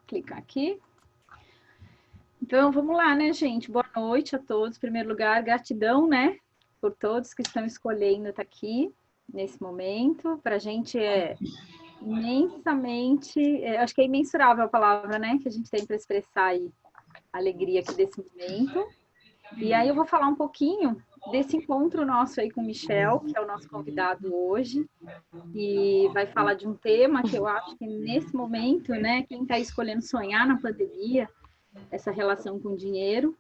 Clicar aqui. Então, vamos lá, né, gente? Boa noite a todos. Em primeiro lugar, gratidão, né, por todos que estão escolhendo estar aqui nesse momento. Para a gente é imensamente, acho que é imensurável a palavra, né, que a gente tem para expressar aí a alegria aqui desse momento. E aí eu vou falar um pouquinho desse encontro nosso aí com o Michel, que é o nosso convidado hoje, e vai falar de um tema que eu acho que nesse momento, né, quem está escolhendo sonhar na pandemia, essa relação com o dinheiro.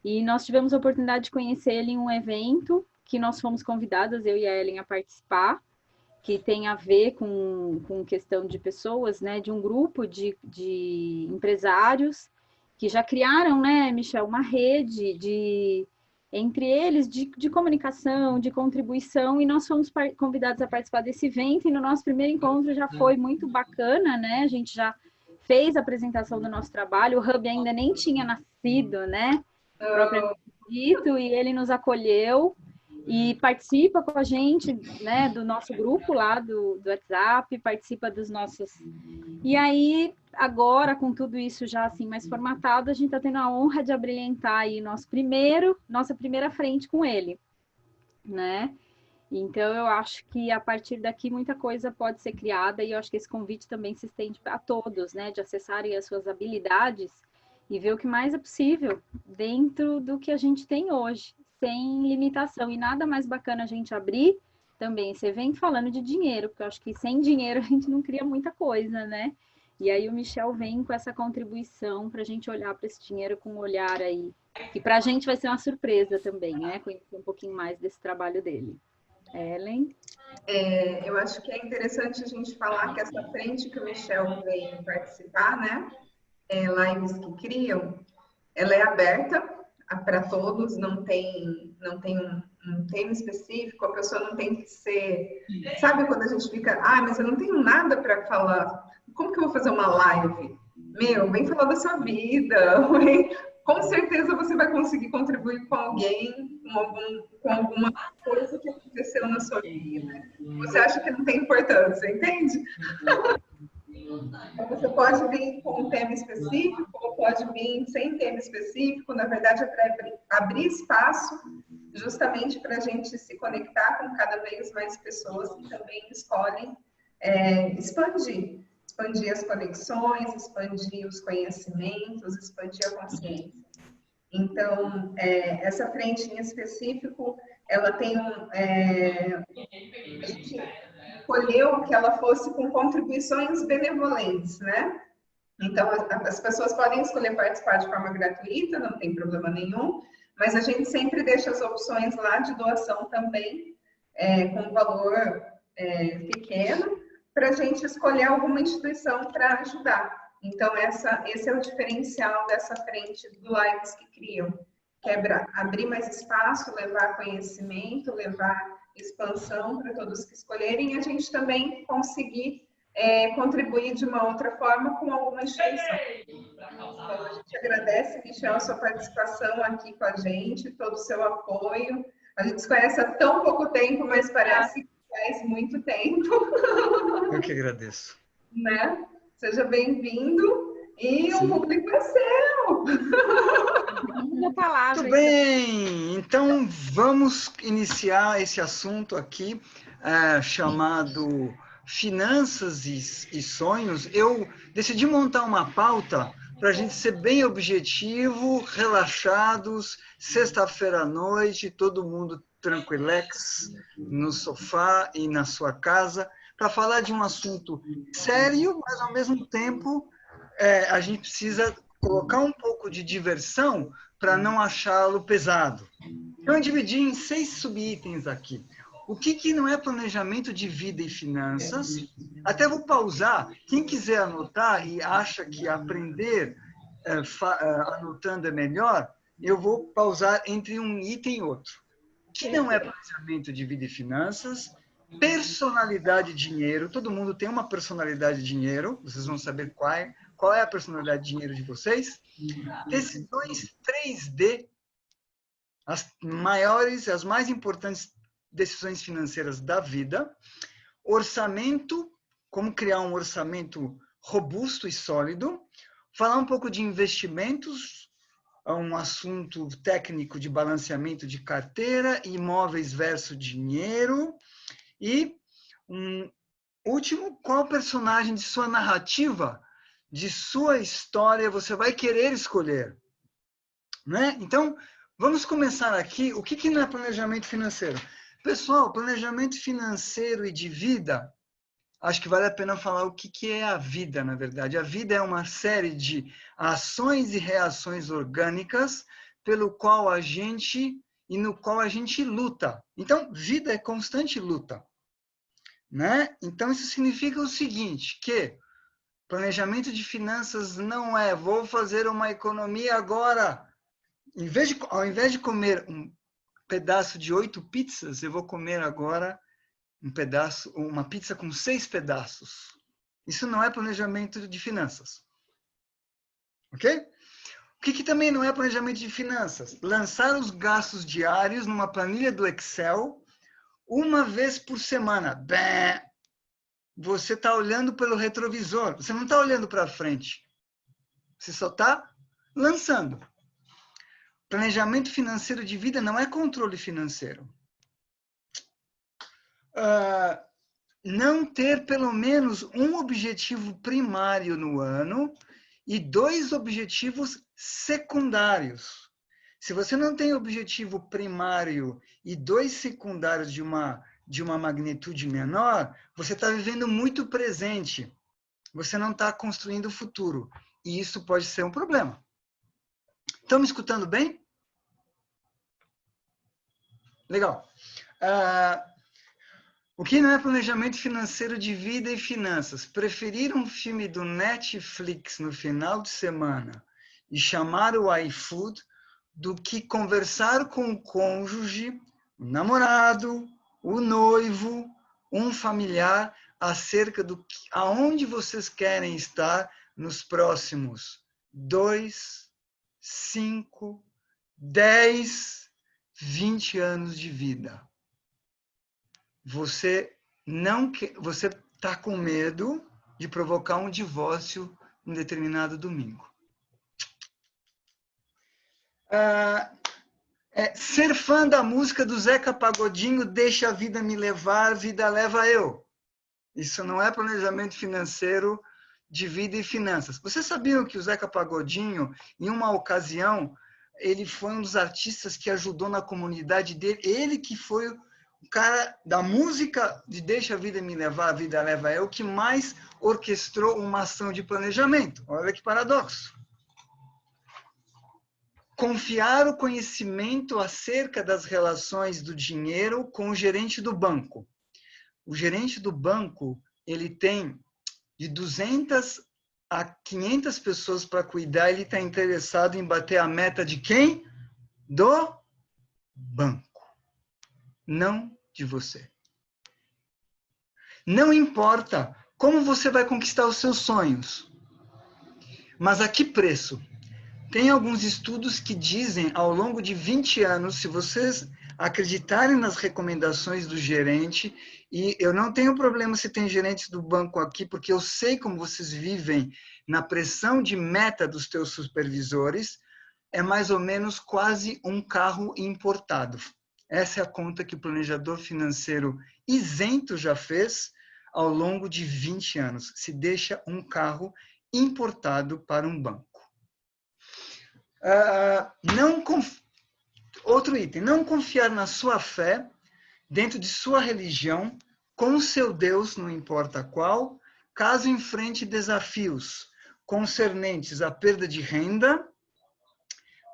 E nós tivemos a oportunidade de conhecer ele em um evento que nós fomos convidadas, eu e a Ellen, a participar, que tem a ver com questão de pessoas, né, de um grupo de empresários que já criaram, né, Michel, uma rede entre eles de comunicação, de contribuição, e nós fomos convidados a participar desse evento, e no nosso primeiro encontro já foi muito bacana, né, a gente já fez a apresentação do nosso trabalho, o Hub ainda nem tinha nascido, né, propriamente dito, e ele nos acolheu, e participa com a gente, né, do nosso grupo lá do WhatsApp, participa dos nossos... E aí, agora, com tudo isso já assim mais formatado, a gente está tendo a honra de abrilhantar aí nossa primeira frente com ele, né? Então, eu acho que a partir daqui muita coisa pode ser criada, e eu acho que esse convite também se estende a todos, né, de acessarem as suas habilidades e ver o que mais é possível dentro do que a gente tem hoje, sem limitação. E nada mais bacana a gente abrir também esse evento falando de dinheiro, porque eu acho que sem dinheiro a gente não cria muita coisa, né? E aí o Michel vem com essa contribuição para a gente olhar para esse dinheiro com um olhar aí, que para a gente vai ser uma surpresa também, né? Conhecer um pouquinho mais desse trabalho dele. Ellen? Eu acho que é interessante a gente falar que essa frente que o Michel vem participar, né? Lives que criam, ela é aberta para todos, não tem um tema específico, a pessoa não tem que ser... Sabe quando a gente fica, mas eu não tenho nada para falar, como que eu vou fazer uma live? Meu, vem falar da sua vida, com certeza você vai conseguir contribuir com alguém, com alguma coisa que aconteceu na sua vida. Você acha que não tem importância, entende? Então, você pode vir com um tema específico, ou pode vir sem tema específico. Na verdade, é para abrir espaço justamente para a gente se conectar com cada vez mais pessoas que também escolhem expandir as conexões, expandir os conhecimentos, expandir a consciência. Então, essa frente em específico, ela tem a gente escolheu que ela fosse com contribuições benevolentes, né? Então, as pessoas podem escolher participar de forma gratuita, não tem problema nenhum, mas a gente sempre deixa as opções lá de doação também, com valor pequeno, para a gente escolher alguma instituição para ajudar. Então, esse é o diferencial dessa frente do Lives que criam, que é abrir mais espaço, levar conhecimento, levar expansão para todos que escolherem, e a gente também conseguir contribuir de uma outra forma com alguma instituição. Então, a gente agradece, Michel, a sua participação aqui com a gente, todo o seu apoio. A gente se conhece há tão pouco tempo, mas parece que faz muito tempo. Eu que agradeço. Né? Seja bem-vindo e o público é seu. Palavra, muito bem, então vamos iniciar esse assunto aqui, chamado Finanças e Sonhos. Eu decidi montar uma pauta para a gente ser bem objetivo, relaxados, sexta-feira à noite, todo mundo tranquilex, no sofá e na sua casa, para falar de um assunto sério, mas ao mesmo tempo a gente precisa colocar um pouco de diversão para não achá-lo pesado. Então, eu dividi em 6 subitens aqui. O que não é planejamento de vida e finanças? Até vou pausar. Quem quiser anotar e acha que aprender anotando é melhor, eu vou pausar entre um item e outro. O que não é planejamento de vida e finanças? Personalidade e dinheiro. Todo mundo tem uma personalidade de dinheiro. Vocês vão saber qual é a personalidade de dinheiro de vocês. Decisões 3D, as maiores, as mais importantes decisões financeiras da vida. Orçamento, como criar um orçamento robusto e sólido, falar um pouco de investimentos, um assunto técnico de balanceamento de carteira, imóveis versus dinheiro, e um último, qual personagem de sua narrativa, de sua história você vai querer escolher, né? Então, vamos começar aqui. O que não é planejamento financeiro? Pessoal, planejamento financeiro e de vida, acho que vale a pena falar o que é a vida, na verdade. A vida é uma série de ações e reações orgânicas pelo qual a gente e no qual a gente luta. Então, vida é constante luta, né? Então, isso significa o seguinte, que planejamento de finanças não é vou fazer uma economia agora. Ao invés de comer um pedaço de 8 pizzas, eu vou comer agora uma pizza com 6 pedaços. Isso não é planejamento de finanças. Ok? O que também não é planejamento de finanças? Lançar os gastos diários numa planilha do Excel uma vez por semana. Bem, você está olhando pelo retrovisor. Você não está olhando para frente. Você só está lançando. Planejamento financeiro de vida não é controle financeiro. Não ter pelo menos um objetivo primário no ano e 2 objetivos secundários. Se você não tem objetivo primário e 2 secundários de uma magnitude menor, você está vivendo muito presente. Você não está construindo o futuro. E isso pode ser um problema. Estão me escutando bem? Legal. O que não é planejamento financeiro de vida e finanças? Preferir um filme do Netflix no final de semana e chamar o iFood do que conversar com o cônjuge, o namorado, o noivo, um familiar acerca do aonde vocês querem estar nos próximos 2, 5, 10, 20 anos de vida. Você está com medo de provocar um divórcio em determinado domingo. Ser fã da música do Zeca Pagodinho, deixa a vida me levar, vida leva eu. Isso não é planejamento financeiro de vida e finanças. Vocês sabiam que o Zeca Pagodinho, em uma ocasião, ele foi um dos artistas que ajudou na comunidade dele, ele que foi o cara da música de Deixa a Vida Me Levar, a Vida Leva Eu, que mais orquestrou uma ação de planejamento. Olha que paradoxo. Confiar o conhecimento acerca das relações do dinheiro com o gerente do banco. O gerente do banco, ele tem de 200 a 500 pessoas para cuidar, ele está interessado em bater a meta de quem? Do banco. Não de você. Não importa como você vai conquistar os seus sonhos, mas a que preço? Tem alguns estudos que dizem, ao longo de 20 anos, se vocês acreditarem nas recomendações do gerente, e eu não tenho problema se tem gerentes do banco aqui, porque eu sei como vocês vivem na pressão de meta dos teus supervisores, é mais ou menos quase um carro importado. Essa é a conta que o planejador financeiro isento já fez ao longo de 20 anos. Se deixa um carro importado para um banco. Outro item, não confiar na sua fé, dentro de sua religião, com o seu Deus, não importa qual, caso enfrente desafios concernentes à perda de renda,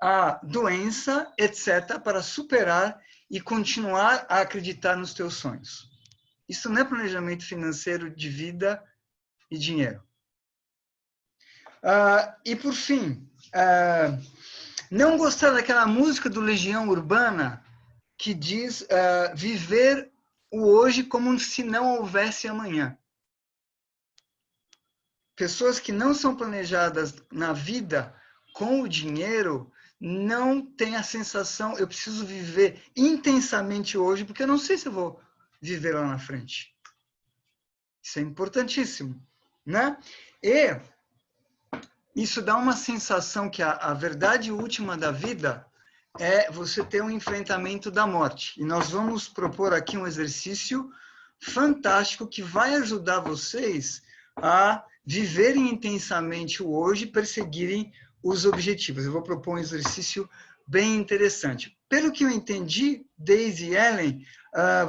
à doença, etc., para superar e continuar a acreditar nos teus sonhos. Isso não é planejamento financeiro de vida e dinheiro. E, por fim, não gostar daquela música do Legião Urbana que diz viver o hoje como se não houvesse amanhã. Pessoas que não são planejadas na vida com o dinheiro não têm a sensação, eu preciso viver intensamente hoje, porque eu não sei se eu vou viver lá na frente. Isso é importantíssimo. né? E isso dá uma sensação que a verdade última da vida é você ter um enfrentamento da morte. E nós vamos propor aqui um exercício fantástico que vai ajudar vocês a viverem intensamente o hoje e perseguirem os objetivos. Eu vou propor um exercício bem interessante. Pelo que eu entendi, Daisy e Ellen,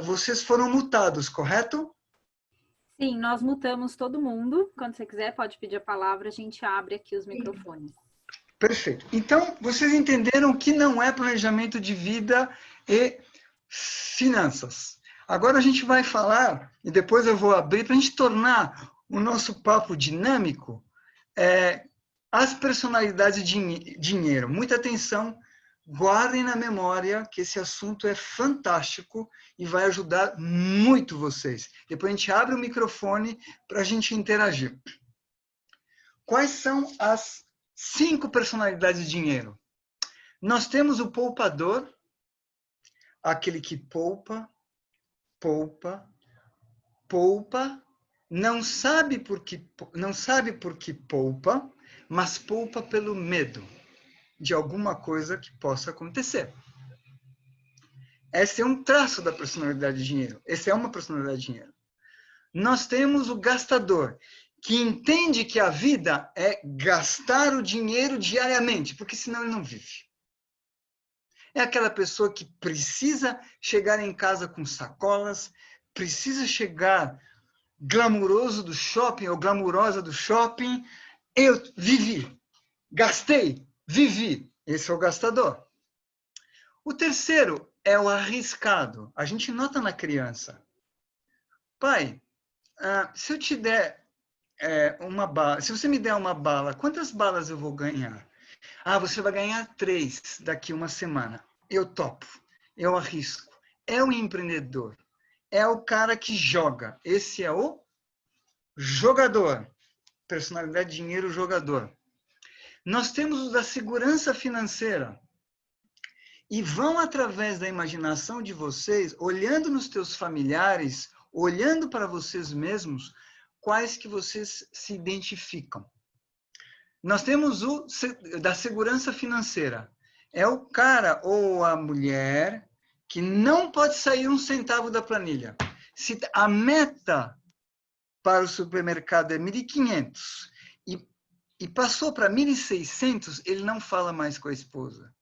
vocês foram mutados, correto? Sim, nós mutamos todo mundo. Quando você quiser, pode pedir a palavra, a gente abre aqui os microfones. Perfeito. Então, vocês entenderam que não é planejamento de vida e finanças. Agora a gente vai falar, e depois eu vou abrir, para a gente tornar o nosso papo dinâmico, as personalidades de dinheiro. Muita atenção, guardem na memória que esse assunto é fantástico e vai ajudar muito vocês. Depois a gente abre o microfone para a gente interagir. Quais são as 5 personalidades de dinheiro? Nós temos o poupador, aquele que poupa, não sabe por que poupa, mas poupa pelo medo de alguma coisa que possa acontecer. Esse é um traço da personalidade de dinheiro. Essa é uma personalidade de dinheiro. Nós temos o gastador, que entende que a vida é gastar o dinheiro diariamente, porque senão ele não vive. É aquela pessoa que precisa chegar em casa com sacolas, precisa chegar glamuroso do shopping ou glamurosa do shopping. Eu vivi, gastei, vivi. Esse é o gastador. O terceiro é o arriscado. A gente nota na criança. Pai, se eu te der uma bala, se você me der uma bala, quantas balas eu vou ganhar? Você vai ganhar 3 daqui uma semana. Eu topo, eu arrisco. É o empreendedor, é o cara que joga. Esse é o jogador. Personalidade, dinheiro, jogador. Nós temos o da segurança financeira. E vão através da imaginação de vocês, olhando nos teus familiares, olhando para vocês mesmos, quais que vocês se identificam. Nós temos o da segurança financeira. É o cara ou a mulher que não pode sair um centavo da planilha. Se a meta para o supermercado é 1.500 e passou para 1.600, ele não fala mais com a esposa.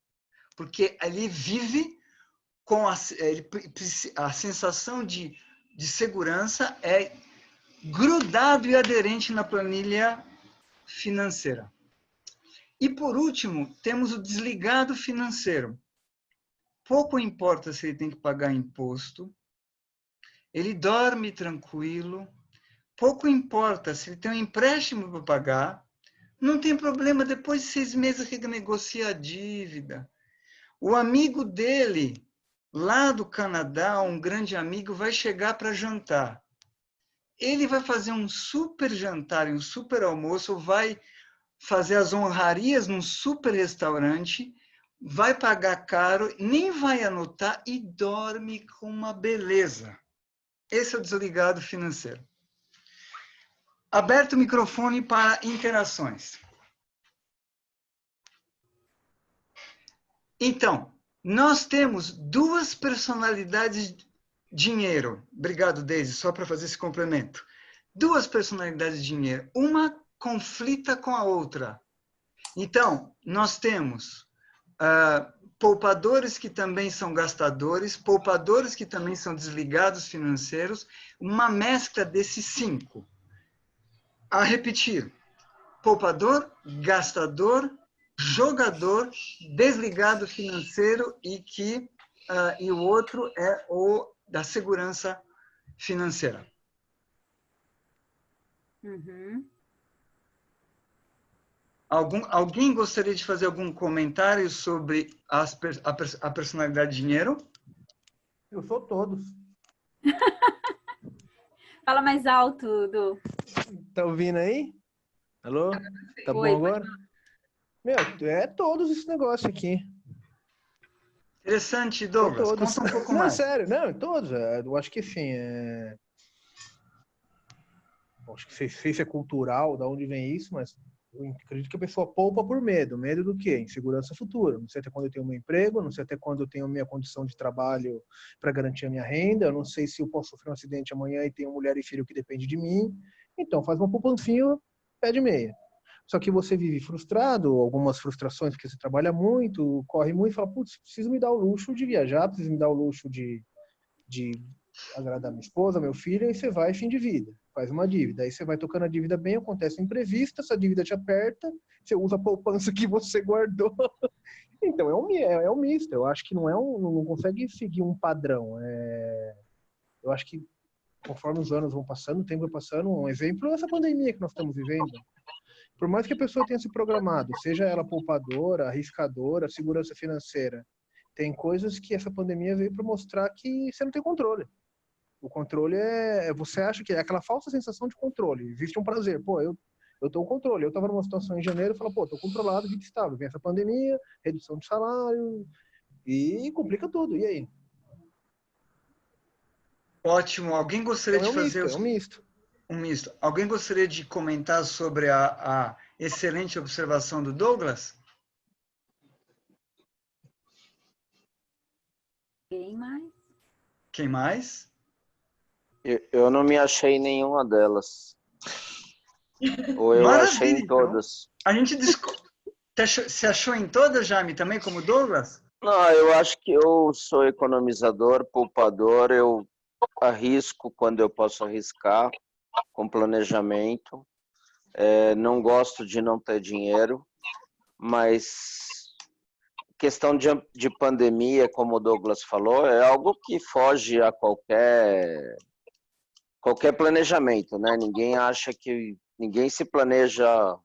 Porque ele vive com a sensação de segurança é grudado e aderente na planilha financeira. E, por último, temos o desligado financeiro. Pouco importa se ele tem que pagar imposto, ele dorme tranquilo, pouco importa se ele tem um empréstimo para pagar, não tem problema, depois de 6 meses renegocia a dívida. O amigo dele, lá do Canadá, um grande amigo, vai chegar para jantar. Ele vai fazer um super jantar, um super almoço, vai fazer as honrarias num super restaurante, vai pagar caro, nem vai anotar e dorme com uma beleza. Esse é o desligado financeiro. Aberto o microfone para interações. Então, nós temos 2 personalidades de dinheiro. Obrigado, Daisy, só para fazer esse complemento. 2 personalidades de dinheiro. Uma conflita com a outra. Então, nós temos poupadores que também são gastadores, poupadores que também são desligados financeiros, uma mescla desses 5. A repetir, poupador, gastador, jogador, desligado financeiro e o outro é o da segurança financeira. Uhum. Alguém gostaria de fazer algum comentário sobre a personalidade de dinheiro? Eu sou todos. Fala mais alto, Du. Tá ouvindo aí? Alô? Tá bom Oi, agora? Meu, é todos esse negócio aqui. Interessante, Douglas. Todos. Conta um pouco Não, mais. sério, não, todos. Eu acho que sim. acho que sei se é cultural, da onde vem isso, mas eu acredito que a pessoa poupa por medo. Medo do quê? Insegurança futura. Não sei até quando eu tenho meu emprego, não sei até quando eu tenho minha condição de trabalho para garantir a minha renda, eu não sei se eu posso sofrer um acidente amanhã e tenho mulher e filho que depende de mim. Então, faz uma poupancinha, pé de meia. Só que você vive frustrado, algumas frustrações porque você trabalha muito, corre muito, e fala, putz, preciso me dar o luxo de viajar, preciso me dar o luxo de agradar minha esposa, meu filho, e você vai fim de vida, faz uma dívida. Aí você vai tocando a dívida bem, acontece um imprevisto, essa dívida te aperta, você usa a poupança que você guardou. Então, é um misto. Eu acho que não consegue seguir um padrão. Eu acho que conforme os anos vão passando, o tempo vai passando, um exemplo é essa pandemia que nós estamos vivendo. Por mais que a pessoa tenha se programado, seja ela poupadora, arriscadora, segurança financeira, tem coisas que essa pandemia veio para mostrar que você não tem controle. O controle você acha que é aquela falsa sensação de controle. Existe um prazer. Pô, eu tô com controle. Eu estava numa situação em janeiro e falei, pô, tô controlado, vida estável. Vem essa pandemia, redução de salário e complica tudo. E aí? Ótimo. Alguém gostaria Então de fazer é um misto. um misto? Alguém gostaria de comentar sobre a excelente observação do Douglas? Quem mais? Quem mais? Eu não me achei em nenhuma delas. Ou eu achei Maravilha, em então. todas. A gente se achou em todas, Jaime, também como Douglas? Não, eu acho que eu sou economizador, poupador, eu arrisco quando eu posso arriscar, com planejamento. Não gosto de não ter dinheiro, mas questão de pandemia, como o Douglas falou, é algo que foge a qualquer planejamento, né? Ninguém se planeja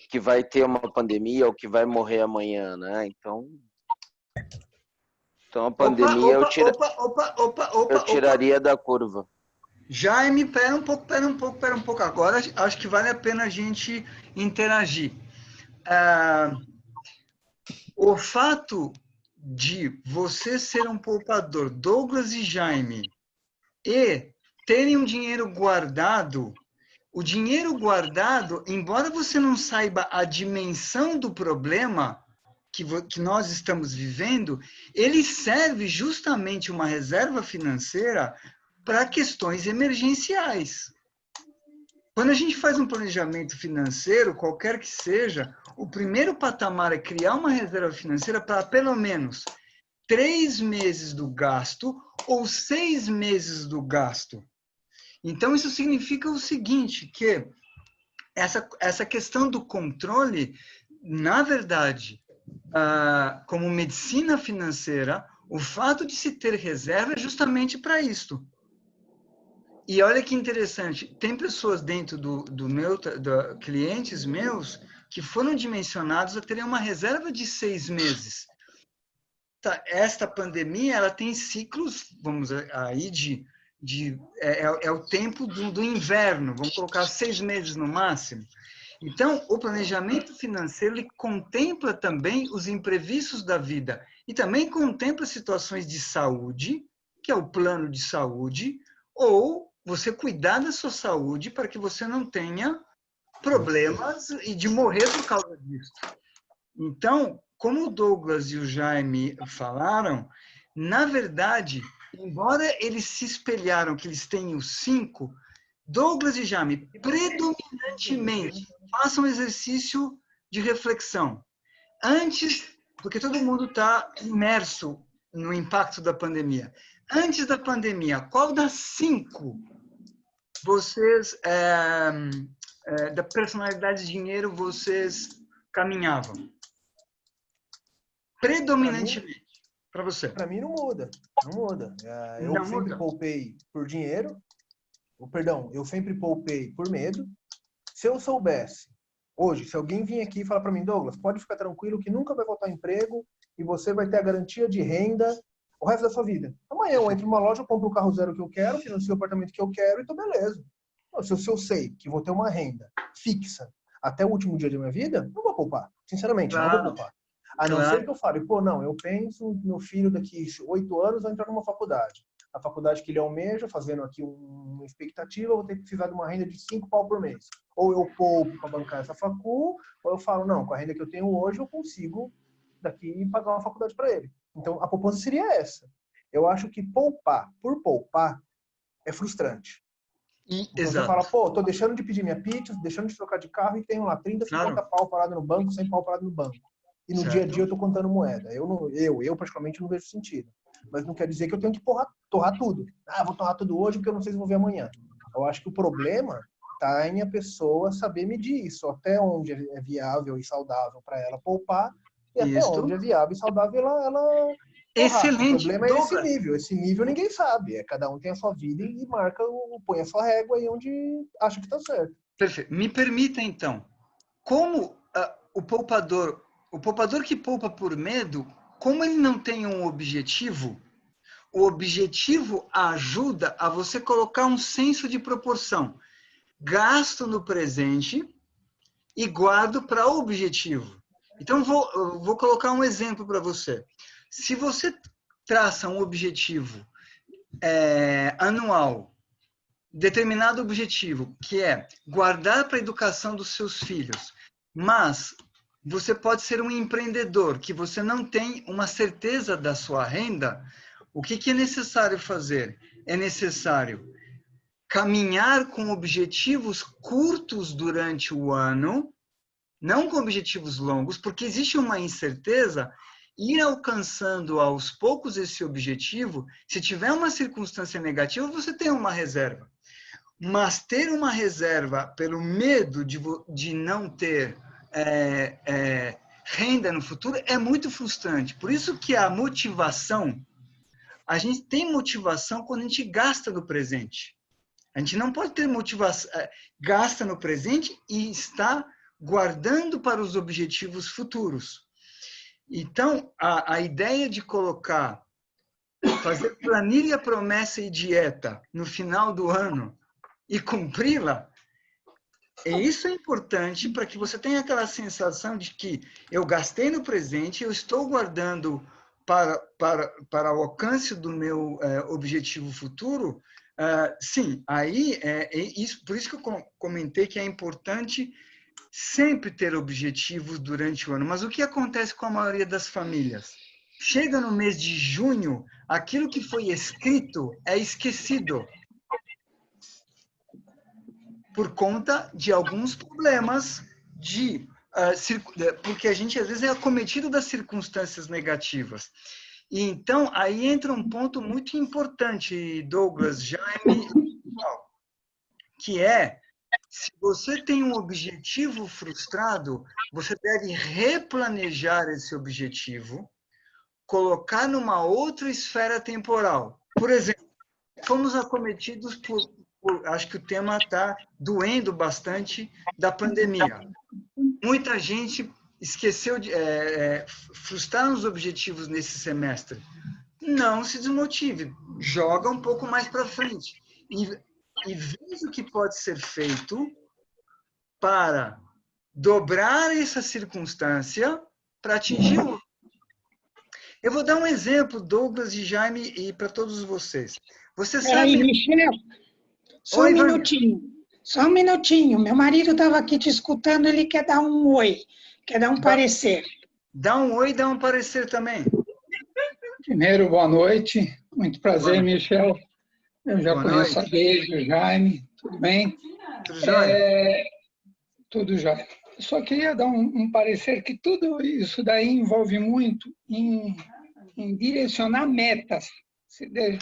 que vai ter uma pandemia ou que vai morrer amanhã, né? Então a pandemia eu tiraria da curva. Jaime, pera um pouco. Agora acho que vale a pena a gente interagir. O fato de você ser um poupador, Douglas e Jaime, e terem um dinheiro guardado, o dinheiro guardado, embora você não saiba a dimensão do problema que nós estamos vivendo, ele serve justamente uma reserva financeira para questões emergenciais. Quando a gente faz um planejamento financeiro, qualquer que seja, o primeiro patamar é criar uma reserva financeira para pelo menos 3 meses do gasto ou 6 meses do gasto. Então, isso significa o seguinte, que essa questão do controle, na verdade, como medicina financeira, o fato de se ter reserva é justamente para isto. E olha que interessante, tem pessoas dentro clientes meus que foram dimensionados a terem uma reserva de 6 meses. Esta pandemia, ela tem ciclos, vamos aí, é o tempo do inverno, vamos colocar 6 meses no máximo. Então, o planejamento financeiro, ele contempla também os imprevistos da vida e também contempla situações de saúde, que é o plano de saúde, ou você cuidar da sua saúde para que você não tenha problemas e de morrer por causa disso. Então, como o Douglas e o Jaime falaram, na verdade, embora eles se espelharam que eles têm os 5, Douglas e Jaime, predominantemente, façam um exercício de reflexão. Antes, porque todo mundo está imerso no impacto da pandemia. Antes da pandemia, qual das 5 vocês, da personalidade de dinheiro, vocês caminhavam? Predominantemente, para você. Para mim não muda. Eu sempre poupei por dinheiro. Eu sempre poupei por medo. Se eu soubesse, hoje, se alguém vir aqui e falar para mim, Douglas, pode ficar tranquilo que nunca vai voltar emprego e você vai ter a garantia de renda o resto da sua vida. Amanhã eu entro numa loja, eu compro o carro zero que eu quero, financio o apartamento que eu quero e tô beleza. Se eu sei que vou ter uma renda fixa até o último dia da minha vida, não vou poupar. Sinceramente, não vou poupar. A não ser que eu fale, pô, não, eu penso, meu filho daqui 8 anos vai entrar numa faculdade. a faculdade que ele almeja, fazendo aqui uma expectativa, eu vou ter que precisar de uma renda de 5 pau por mês. Ou eu poupo para bancar essa facul, ou eu falo, não, com a renda que eu tenho hoje, eu consigo daqui pagar uma faculdade para ele. Então, a poupança seria essa. Eu acho que poupar por poupar é frustrante. Você fala, pô, tô deixando de pedir minha pizza, deixando de trocar de carro e tenho lá 30, 50 pau parado no banco, 100 pau parado no banco. E no dia a dia eu tô contando moeda. Eu particularmente não vejo sentido. Mas não quer dizer que eu tenho que torrar tudo. Ah, vou torrar tudo hoje porque eu não sei se vou ver amanhã. Eu acho que o problema tá em a pessoa saber medir isso, até onde é viável e saudável para ela poupar e até onde é viável e saudável ela Excelente. O problema é esse nível. Esse nível ninguém sabe. Cada um tem a sua vida e marca, põe a sua régua aí onde acha que está certo. Perfeito. Me permita, então, como o poupador que poupa por medo, como ele não tem um objetivo, o objetivo ajuda a você colocar um senso de proporção. Gasto no presente e guardo para o objetivo. Então, vou colocar um exemplo para você. Se você traça um objetivo anual, determinado objetivo, que é guardar para a educação dos seus filhos, mas você pode ser um empreendedor, que você não tem uma certeza da sua renda, o que é necessário fazer? É necessário caminhar com objetivos curtos durante o ano, não com objetivos longos, porque existe uma incerteza. Ir alcançando aos poucos esse objetivo, se tiver uma circunstância negativa, você tem uma reserva. Mas ter uma reserva pelo medo de não ter renda no futuro é muito frustrante. Por isso que a gente tem motivação quando a gente gasta no presente. A gente não pode ter motivação, gasta no presente e está guardando para os objetivos futuros. Então, a ideia de fazer planilha, promessa e dieta no final do ano e cumpri-la, isso é importante para que você tenha aquela sensação de que eu gastei no presente, eu estou guardando para o alcance do meu objetivo futuro. Sim, aí por isso que eu comentei que é importante sempre ter objetivos durante o ano. Mas o que acontece com a maioria das famílias? Chega no mês de junho, aquilo que foi escrito é esquecido por conta de alguns problemas porque a gente às vezes é acometido das circunstâncias negativas. E então aí entra um ponto muito importante, Douglas, Jaime, que é: se você tem um objetivo frustrado, você deve replanejar esse objetivo, colocar numa outra esfera temporal. Por exemplo, fomos acometidos acho que o tema está doendo bastante, da pandemia. Muita gente esqueceu frustrar os objetivos nesse semestre. Não se desmotive, joga um pouco mais para frente. E veja o que pode ser feito para dobrar essa circunstância para atingir o... Eu vou dar um exemplo, Douglas e Jaime, e para todos vocês. Você sabe... Peraí, Michel, só um minutinho. Só um minutinho. Meu marido estava aqui te escutando, ele quer dar um oi, quer dar um parecer. Dá um oi e dá um parecer também. Primeiro, boa noite. Muito prazer, Michel. Eu já conheço a Deise, o Jaime. Tudo bem? Tudo jóia? Tudo jóia. Eu só queria dar um parecer que tudo isso daí envolve muito em direcionar metas. Se deve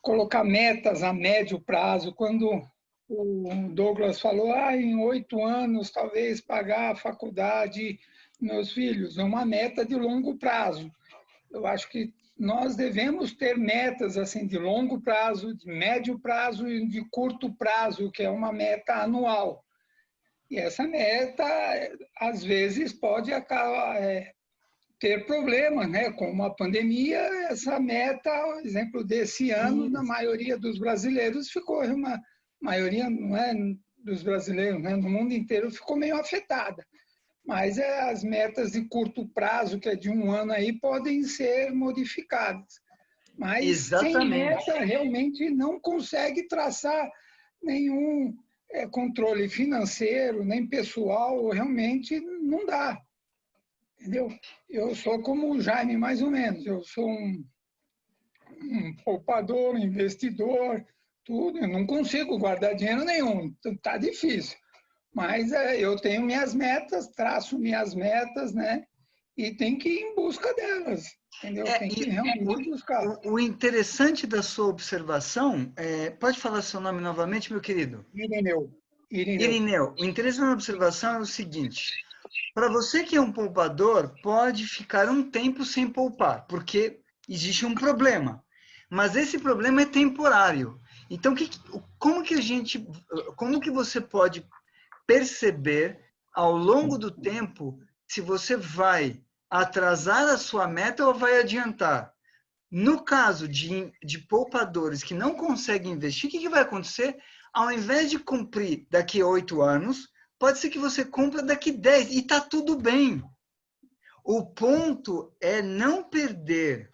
colocar metas a médio prazo. Quando o Douglas falou, em 8 anos, talvez pagar a faculdade dos meus filhos, é uma meta de longo prazo. Eu acho que nós devemos ter metas assim de longo prazo, de médio prazo e de curto prazo, que é uma meta anual. E essa meta, às vezes, pode ter problemas, né? Com a pandemia, essa meta, por exemplo, desse ano, na maioria dos brasileiros ficou, maioria não é dos brasileiros, né? No mundo inteiro ficou meio afetada. Mas as metas de curto prazo, que é de 1 ano aí, podem ser modificadas. Mas sem Exatamente. meta realmente não consegue traçar nenhum controle financeiro, nem pessoal, realmente não dá. Entendeu? Eu sou como o Jaime, mais ou menos. Eu sou um poupador, um investidor, tudo. Eu não consigo guardar dinheiro nenhum. Tá difícil. Mas eu tenho minhas metas, traço minhas metas, né? E tem que ir em busca delas. Entendeu? Tem que realmente buscar. O interessante da sua observação, pode falar seu nome novamente, meu querido? Irineu. Irineu, o interessante da observação é o seguinte: para você que é um poupador, pode ficar um tempo sem poupar, porque existe um problema. Mas esse problema é temporário. Então, como que você pode perceber ao longo do tempo se você vai atrasar a sua meta ou vai adiantar? No caso de poupadores que não conseguem investir, o que vai acontecer? Ao invés de cumprir daqui a 8 anos, pode ser que você cumpra daqui a 10 e está tudo bem. O ponto é não perder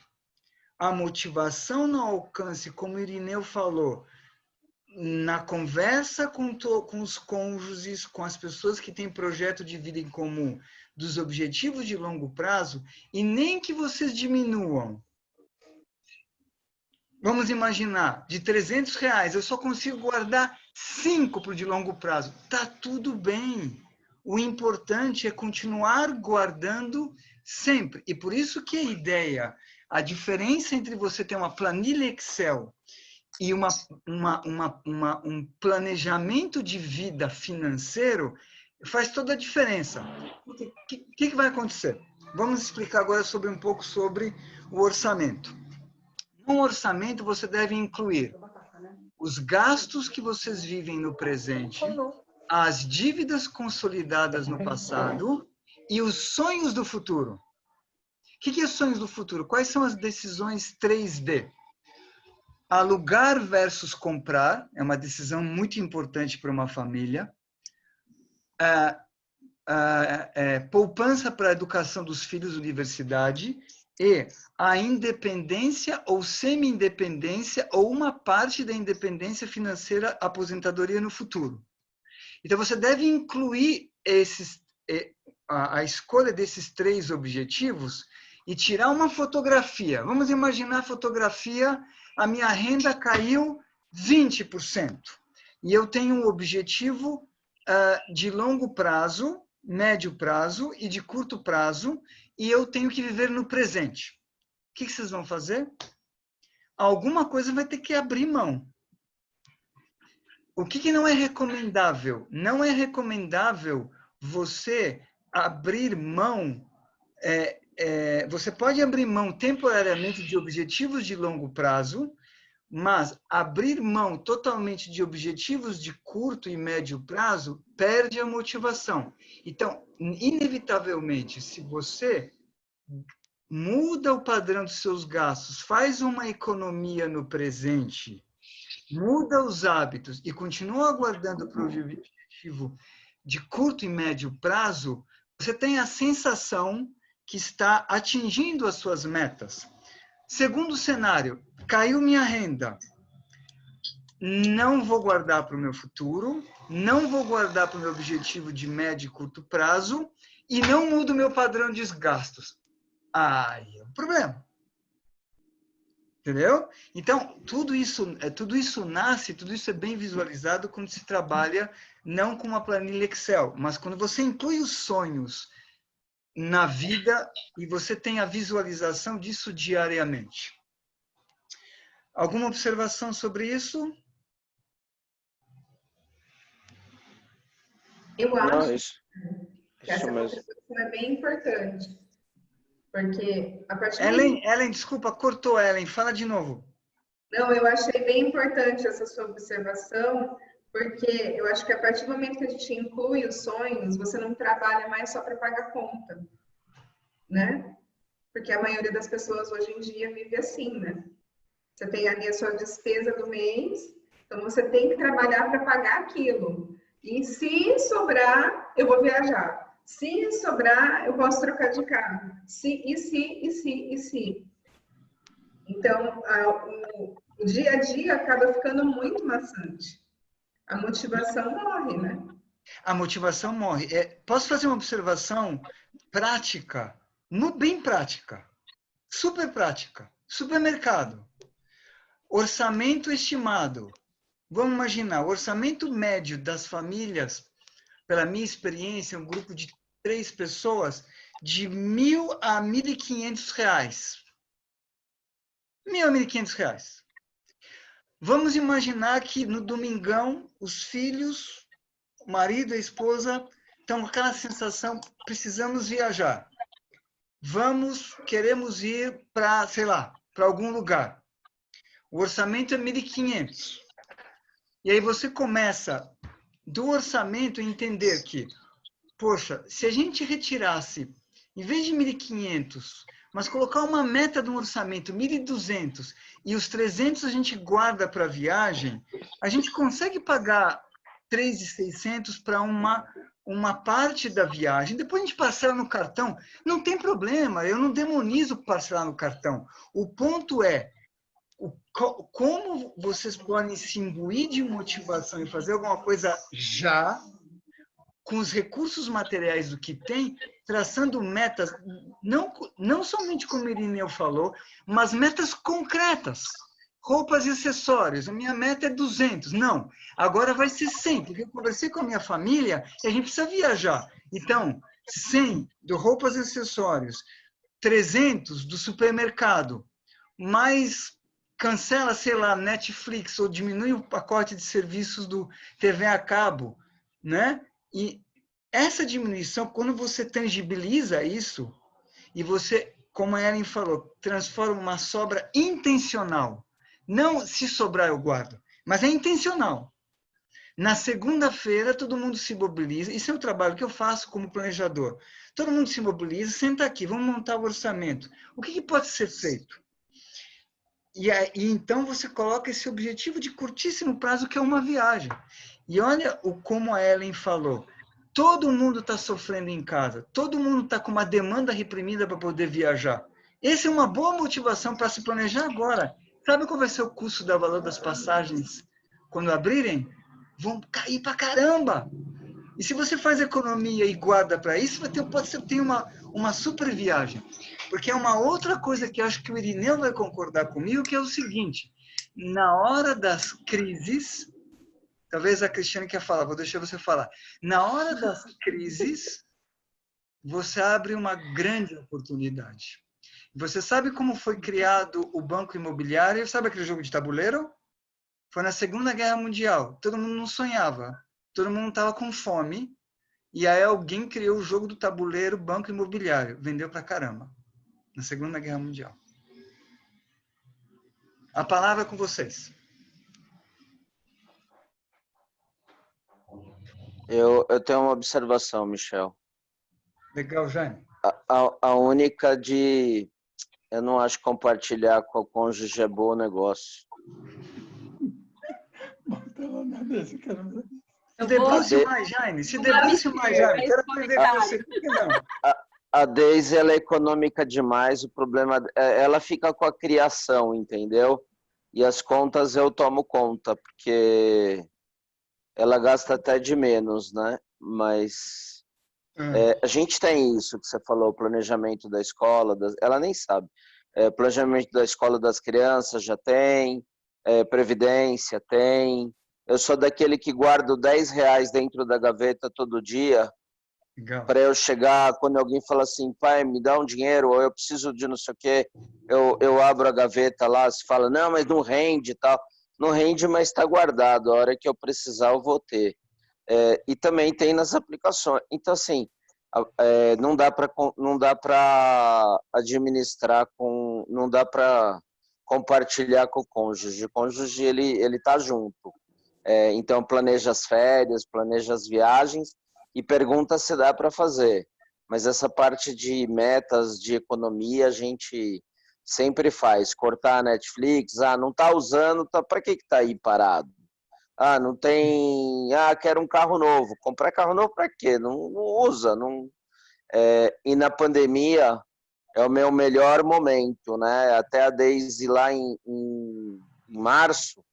a motivação no alcance, como o Irineu falou, na conversa com os cônjuges, com as pessoas que têm projeto de vida em comum, dos objetivos de longo prazo, e nem que vocês diminuam. Vamos imaginar, de R$300, eu só consigo guardar 5 para o de longo prazo. Tá tudo bem. O importante é continuar guardando sempre. E por isso que a diferença entre você ter uma planilha Excel e um planejamento de vida financeiro faz toda a diferença. O que vai acontecer? Vamos explicar agora um pouco sobre o orçamento. No orçamento, você deve incluir os gastos que vocês vivem no presente, as dívidas consolidadas no passado e os sonhos do futuro. O que é sonhos do futuro? Quais são as decisões 3D? Alugar versus comprar é uma decisão muito importante para uma família. Poupança para a educação dos filhos, universidade, e a independência ou semi-independência ou uma parte da independência financeira, aposentadoria no futuro. Então, você deve incluir a escolha desses 3 objetivos e tirar uma fotografia. Vamos imaginar a fotografia, a minha renda caiu 20%. E eu tenho um objetivo de longo prazo, médio prazo e de curto prazo, e eu tenho que viver no presente. O que vocês vão fazer? Alguma coisa vai ter que abrir mão. O que não é recomendável? Não é recomendável você abrir mão. Você pode abrir mão temporariamente de objetivos de longo prazo, mas abrir mão totalmente de objetivos de curto e médio prazo perde a motivação. Então, inevitavelmente, se você muda o padrão dos seus gastos, faz uma economia no presente, muda os hábitos e continua guardando para o objetivo de curto e médio prazo, você tem a sensação que está atingindo as suas metas. Segundo cenário, caiu minha renda. Não vou guardar para o meu futuro, não vou guardar para o meu objetivo de médio e curto prazo e não mudo meu padrão de gastos. Aí é um problema. Entendeu? Então, tudo isso nasce, tudo isso é bem visualizado quando se trabalha não com uma planilha Excel, mas quando você inclui os sonhos na vida e você tem a visualização disso diariamente. Alguma observação sobre isso? Eu acho que essa observação é bem importante. Porque a partir Ellen, desculpa, cortou, Ellen. Fala de novo. Não, eu achei bem importante essa sua observação, porque eu acho que a partir do momento que a gente inclui os sonhos, você não trabalha mais só para pagar conta, né? Porque a maioria das pessoas hoje em dia vive assim, né? Você tem ali a sua despesa do mês, então você tem que trabalhar para pagar aquilo. E se sobrar, eu vou viajar. Se sobrar, eu posso trocar de carro. Se. Então, o dia a dia acaba ficando muito maçante. A motivação morre, né? A motivação morre. Posso fazer uma observação prática, bem prática, super prática. Supermercado. Orçamento estimado. Vamos imaginar, o orçamento médio das famílias, pela minha experiência, um grupo de 3 pessoas, de R$ 1.000 a R$ 1.500. R$ 1.000 a R$ 1.500. Vamos imaginar que no domingão, os filhos, o marido, a esposa, estão com aquela sensação, precisamos viajar. Queremos ir para, sei lá, para algum lugar. O orçamento é 1.500. E aí você começa do orçamento a entender que, poxa, se a gente retirasse, em vez de 1.500, mas colocar uma meta de um orçamento, 1.200, e os 300 a gente guarda para a viagem, a gente consegue pagar 3.600 para uma parte da viagem. Depois a gente parcela no cartão. Não tem problema, eu não demonizo parcelar no cartão. O ponto é, como vocês podem se imbuir de motivação e fazer alguma coisa já, com os recursos materiais do que tem, traçando metas, não somente como o Irineu falou, mas metas concretas. Roupas e acessórios, a minha meta é 200. Não, agora vai ser 100, porque eu conversei com a minha família e a gente precisa viajar. Então, 100 do roupas e acessórios, 300 do supermercado, mais cancela, sei lá, Netflix, ou diminui o pacote de serviços do TV a cabo, né? E essa diminuição, quando você tangibiliza isso, e você, como a Ellen falou, transforma uma sobra intencional. Não se sobrar eu guardo, mas é intencional. Na segunda-feira, todo mundo se mobiliza. Isso é o trabalho que eu faço como planejador. Todo mundo se mobiliza, senta aqui, vamos montar o orçamento. O que pode ser feito? E então você coloca esse objetivo de curtíssimo prazo, que é uma viagem. E olha como a Ellen falou, todo mundo está sofrendo em casa, todo mundo está com uma demanda reprimida para poder viajar. Essa é uma boa motivação para se planejar agora. Sabe qual vai ser o custo do valor das passagens quando abrirem? Vão cair para caramba! E se você faz economia e guarda para isso, pode ser ter uma super viagem. Porque é uma outra coisa que eu acho que o Irineu vai concordar comigo, que é o seguinte, na hora das crises, talvez a Cristiane quer falar, vou deixar você falar. Na hora das crises, você abre uma grande oportunidade. Você sabe como foi criado o Banco Imobiliário? Sabe aquele jogo de tabuleiro? Foi na Segunda Guerra Mundial. Todo mundo não sonhava. Todo mundo estava com fome. E aí alguém criou o jogo do tabuleiro Banco Imobiliário. Vendeu pra caramba. Na Segunda Guerra Mundial. A palavra é com vocês. Eu tenho uma observação, Michel. Legal, Jaime. A única de... Eu não acho que compartilhar com o cônjuge é bom negócio. Se debruce mais, Jaime. Se debruce mais, Jaime. Quero aprender com você. Por que não? A Deise, ela é econômica demais. O problema... Ela fica com a criação, entendeu? E as contas eu tomo conta, porque ela gasta até de menos, né? Mas... a gente tem isso que você falou, planejamento da escola, ela nem sabe. Planejamento da escola das crianças já tem, previdência tem. Eu sou daquele que guardo R$10 dentro da gaveta todo dia, para eu chegar, quando alguém fala assim, pai, me dá um dinheiro, ou eu preciso de não sei o quê, eu abro a gaveta lá, se fala, não, mas não rende e tal. Não rende, mas está guardado, a hora que eu precisar eu vou ter. E também tem nas aplicações. Então, assim, não dá para administrar com, não dá para compartilhar com o cônjuge. O cônjuge, ele tá junto. Então, planeja as férias, planeja as viagens e pergunta se dá para fazer. Mas essa parte de metas, de economia, a gente sempre faz. Cortar a Netflix, não tá usando, para que tá aí parado? Não tem... quero um carro novo. Comprar carro novo para quê? Não usa. Não... E na pandemia, é o meu melhor momento, né? Até a Deise lá em março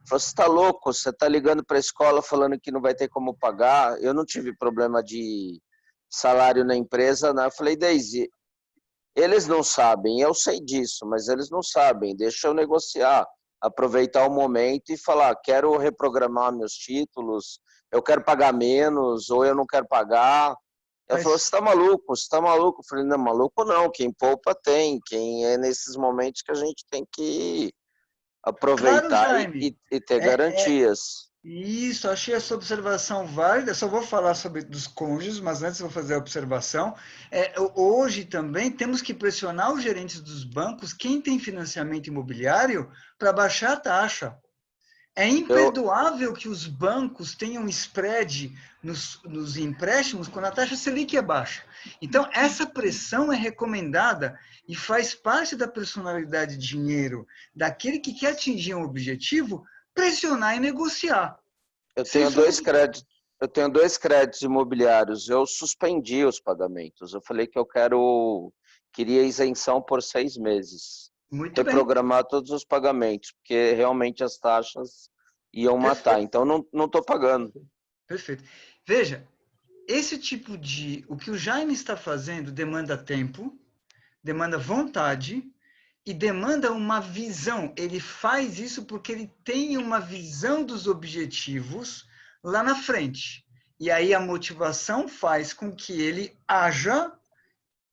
falou: você tá louco? Você tá ligando para a escola falando que não vai ter como pagar? Eu não tive problema de salário na empresa, né? Eu falei: Deise, eles não sabem, eu sei disso, mas eles não sabem. Deixa eu negociar, aproveitar o momento e falar: quero reprogramar meus títulos, eu quero pagar menos, ou eu não quero pagar. Ela falou: você está maluco? Você está maluco? Eu falei: não, maluco não, quem poupa tem, quem é nesses momentos que a gente tem que aproveitar, Claro, Jaime. e ter garantias. Isso, achei essa observação válida. Só vou falar sobre dos cônjuges, mas antes vou fazer a observação. Hoje também temos que pressionar os gerentes dos bancos, quem tem financiamento imobiliário, para baixar a taxa. É imperdoável que os bancos tenham spread nos empréstimos quando a taxa Selic é baixa. Então, essa pressão é recomendada e faz parte da personalidade de dinheiro daquele que quer atingir um objetivo, pressionar e negociar. Eu tenho dois créditos imobiliários. Eu suspendi os pagamentos. Eu falei que queria isenção por 6 meses. Muito reprogramar todos os pagamentos, porque realmente as taxas iam matar. Então, não estou pagando. Perfeito. Veja, o que o Jaime está fazendo demanda tempo, demanda vontade e demanda uma visão. Ele faz isso porque ele tem uma visão dos objetivos lá na frente. E aí a motivação faz com que ele haja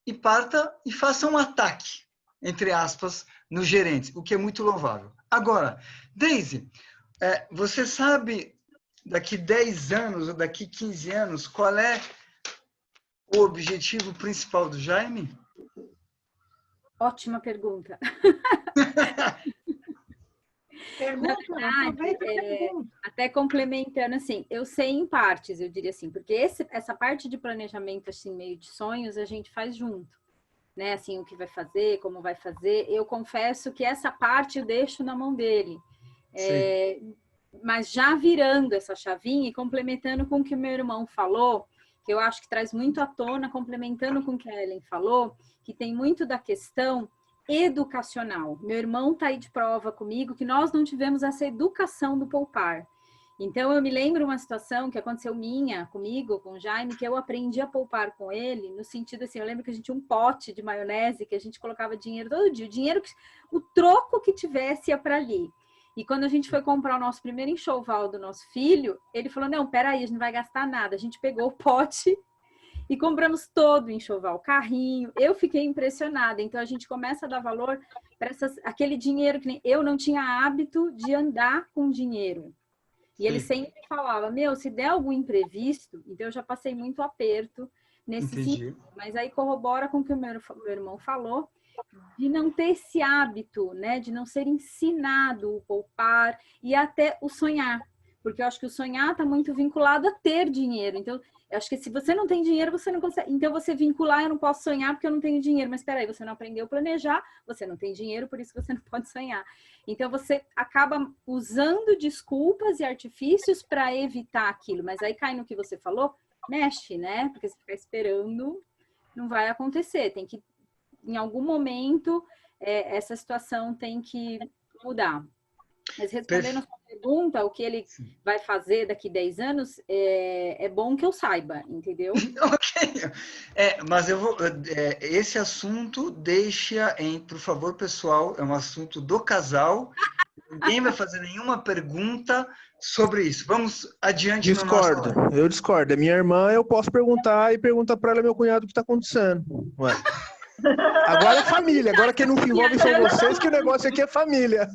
e parta e faça um ataque, entre aspas, nos gerentes, o que é muito louvável. Agora, Deise, você sabe daqui 10 anos ou daqui 15 anos qual é o objetivo principal do Jaime? Ótima pergunta. Na verdade, até complementando, assim, eu sei em partes, eu diria assim, porque essa parte de planejamento, assim, meio de sonhos, a gente faz junto, né? Assim, o que vai fazer, como vai fazer. Eu confesso que essa parte eu deixo na mão dele. Mas já virando essa chavinha e complementando com o que o meu irmão falou, que eu acho que traz muito à tona, complementando com o que a Ellen falou, que tem muito da questão educacional. Meu irmão está aí de prova comigo que nós não tivemos essa educação do poupar. Então, eu me lembro uma situação que aconteceu comigo, com o Jaime, que eu aprendi a poupar com ele, no sentido assim, eu lembro que a gente tinha um pote de maionese que a gente colocava dinheiro todo dia, o troco que tivesse ia para ali. E quando a gente foi comprar o nosso primeiro enxoval do nosso filho, ele falou: não, peraí, a gente não vai gastar nada. A gente pegou o pote e compramos todo o enxoval, carrinho. Eu fiquei impressionada. Então, a gente começa a dar valor para aquele dinheiro que eu não tinha hábito de andar com dinheiro. E ele sempre falava: se der algum imprevisto, então eu já passei muito aperto nesse sentido. Mas aí corrobora com o que o meu irmão falou, de não ter esse hábito, né? De não ser ensinado o poupar e até o sonhar. Porque eu acho que o sonhar está muito vinculado a ter dinheiro. Então, eu acho que se você não tem dinheiro, você não consegue. Então, você vincular: eu não posso sonhar porque eu não tenho dinheiro. Mas espera aí, você não aprendeu a planejar, você não tem dinheiro, por isso você não pode sonhar. Então, você acaba usando desculpas e artifícios para evitar aquilo. Mas aí cai no que você falou, mexe, né? Porque se ficar esperando, não vai acontecer. Tem que, em algum momento, essa situação tem que mudar. Mas respondendo a sua pergunta, o que ele vai fazer daqui 10 anos, é bom que eu saiba, entendeu? Ok. Mas eu vou. Esse assunto deixa por favor, pessoal, é um assunto do casal. Ninguém vai fazer nenhuma pergunta sobre isso. Vamos adiante. Eu discordo. É minha irmã, eu posso perguntar e perguntar para ela, meu cunhado, o que está acontecendo. Ué. Agora é família, agora quem não se envolve são vocês, que o negócio aqui é família.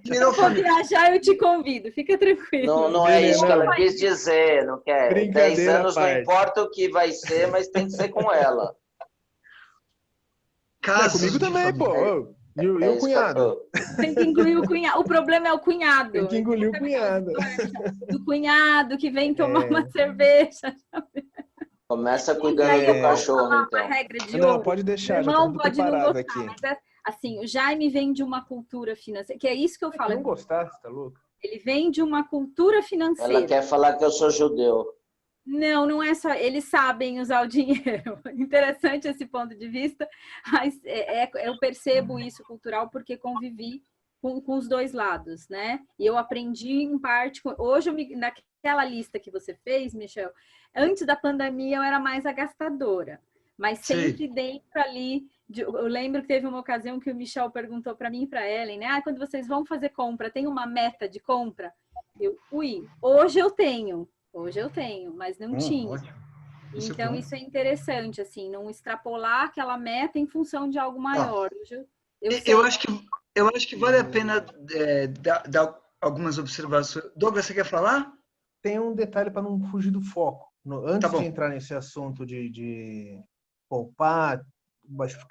Se eu for viajar, eu te convido, fica tranquilo. Não é isso que ela quis dizer, não quer. 10 anos não importa o que vai ser, mas tem que ser com ela. Comigo também, pô. E o cunhado? Tem que incluir o cunhado. O problema é o cunhado. Tem que engolir o cunhado. Do cunhado que vem tomar uma cerveja. Começa cuidando do cachorro, então. Não, pode deixar, já estou preparado aqui. Mas assim, o Jaime vem de uma cultura financeira, que é isso que eu falo. Se não gostar, você tá louco? Ele vem de uma cultura financeira. Ela quer falar que eu sou judeu. Não, não é só. Eles sabem usar o dinheiro. Interessante esse ponto de vista, mas eu percebo isso cultural porque convivi com os dois lados, né? E eu aprendi em parte. Hoje, naquela lista que você fez, Michel, antes da pandemia eu era mais agastadora, mas sempre dentro ali. Eu lembro que teve uma ocasião que o Michel perguntou para mim e para a Ellen, né? Ah, quando vocês vão fazer compra, tem uma meta de compra? Hoje eu tenho. Hoje eu tenho, mas não tinha. Ótimo. Então, isso é interessante, assim, não extrapolar aquela meta em função de algo maior. Eu acho que vale a pena dar algumas observações. Douglas, você quer falar? Tem um detalhe para não fugir do foco. Antes Tá bom. de entrar nesse assunto de poupar,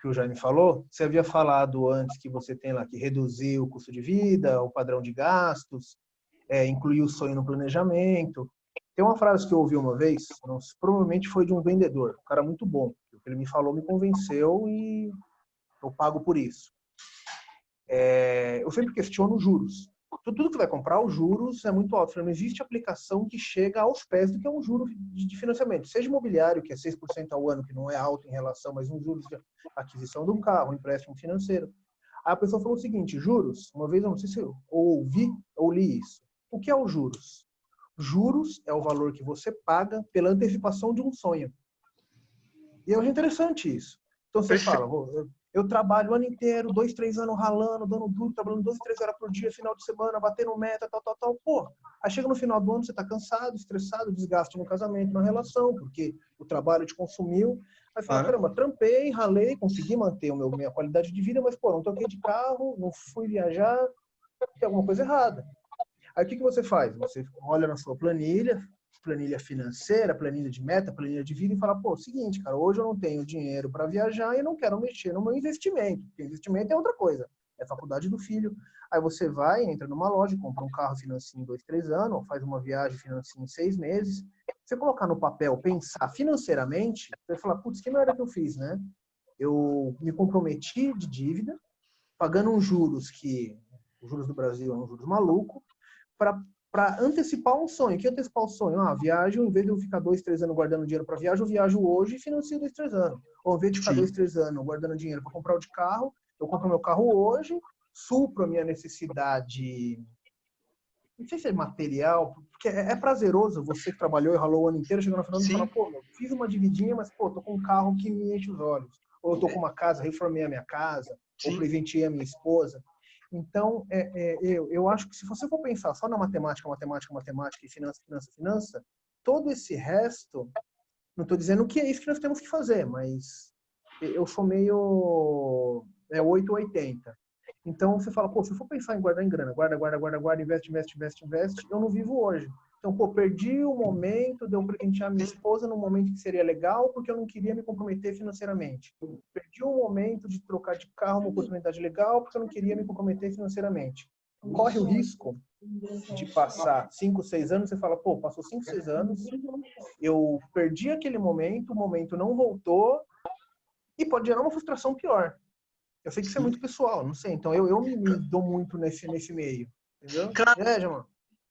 que o Jaime falou, você havia falado antes que você tem lá que reduzir o custo de vida, o padrão de gastos, incluir o sonho no planejamento. Tem uma frase que eu ouvi uma vez, provavelmente foi de um vendedor, um cara muito bom. O que ele me falou me convenceu e eu pago por isso. Eu sempre questiono juros. Tudo que você vai comprar, os juros é muito alto. Não existe aplicação que chega aos pés do que é um juro de financiamento. Seja imobiliário, que é 6% ao ano, que não é alto em relação, mas um juros de aquisição de um carro, um empréstimo financeiro. Aí a pessoa falou o seguinte, juros, uma vez eu não sei se eu ouvi ou li isso. O que é os juros? Juros é o valor que você paga pela antecipação de um sonho. E é interessante isso. Então você fala, eu trabalho o ano inteiro, 2, 3 anos ralando, dando duro, trabalhando 12, 13 horas por dia, final de semana, batendo meta, tal. Pô, aí chega no final do ano, você tá cansado, estressado, desgaste no casamento, na relação, porque o trabalho te consumiu. Aí fala, caramba, trampei, ralei, consegui manter minha qualidade de vida, mas, pô, não toquei de carro, não fui viajar, tem alguma coisa errada. Aí o que você faz? Você olha na sua planilha financeira, planilha de meta, planilha de vida e fala, pô, seguinte, cara, hoje eu não tenho dinheiro para viajar e não quero mexer no meu investimento, porque investimento é outra coisa, é a faculdade do filho. Aí você vai, entra numa loja, compra um carro, financia em 2, 3 anos, ou faz uma viagem, financia em 6 meses. Você colocar no papel, pensar financeiramente, você vai falar, putz, que merda que eu fiz, né? Eu me comprometi de dívida, pagando uns juros os juros do Brasil é um juros maluco, para antecipar um sonho. O que é antecipar o sonho? Viagem, em vez de eu ficar 2, 3 anos guardando dinheiro para viagem, eu viajo hoje e financio 2, 3 anos. Ou em vez de ficar 2, 3 anos guardando dinheiro para comprar o de carro, eu compro meu carro hoje, supro a minha necessidade, não sei se é material, porque é prazeroso você que trabalhou e ralou o ano inteiro, chegando no final e fala, pô, fiz uma dividinha, mas, pô, tô com um carro que me enche os olhos. Ou eu tô com uma casa, reformei a minha casa, ou presenteei a minha esposa. Então, eu acho que se você for pensar só na matemática e finança, todo esse resto, não estou dizendo que é isso que nós temos que fazer, mas eu sou meio 8 ou 80. Então, você fala, pô, se eu for pensar em guardar em grana, guarda, investe, eu não vivo hoje. Então, pô, perdi o momento de eu presentear minha esposa num momento que seria legal, porque eu não queria me comprometer financeiramente. Perdi o momento de trocar de carro, uma oportunidade legal, porque eu não queria me comprometer financeiramente. Corre o risco de passar 5, 6 anos, você fala, pô, passou 5, 6 anos, eu perdi aquele momento, o momento não voltou, e pode gerar uma frustração pior. Eu sei que isso é muito pessoal, não sei. Então, eu me dou muito nesse meio. Entendeu? Claro. Jamão?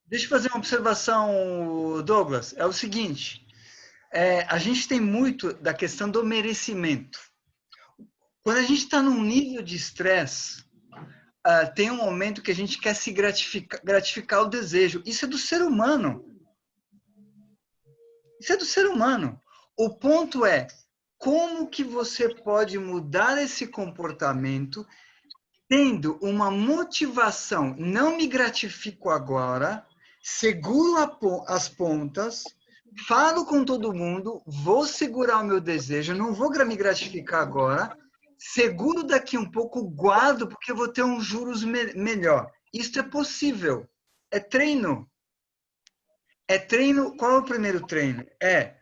Deixa eu fazer uma observação, Douglas. É o seguinte, a gente tem muito da questão do merecimento. Quando a gente está num nível de estresse, tem um momento que a gente quer se gratificar o desejo. Isso é do ser humano. Isso é do ser humano. O ponto é, como que você pode mudar esse comportamento tendo uma motivação? Não me gratifico agora, seguro as pontas, falo com todo mundo, vou segurar o meu desejo, não vou me gratificar agora, seguro daqui um pouco, guardo, porque eu vou ter um juros melhor. Isso é possível. É treino. É treino. Qual é o primeiro treino? É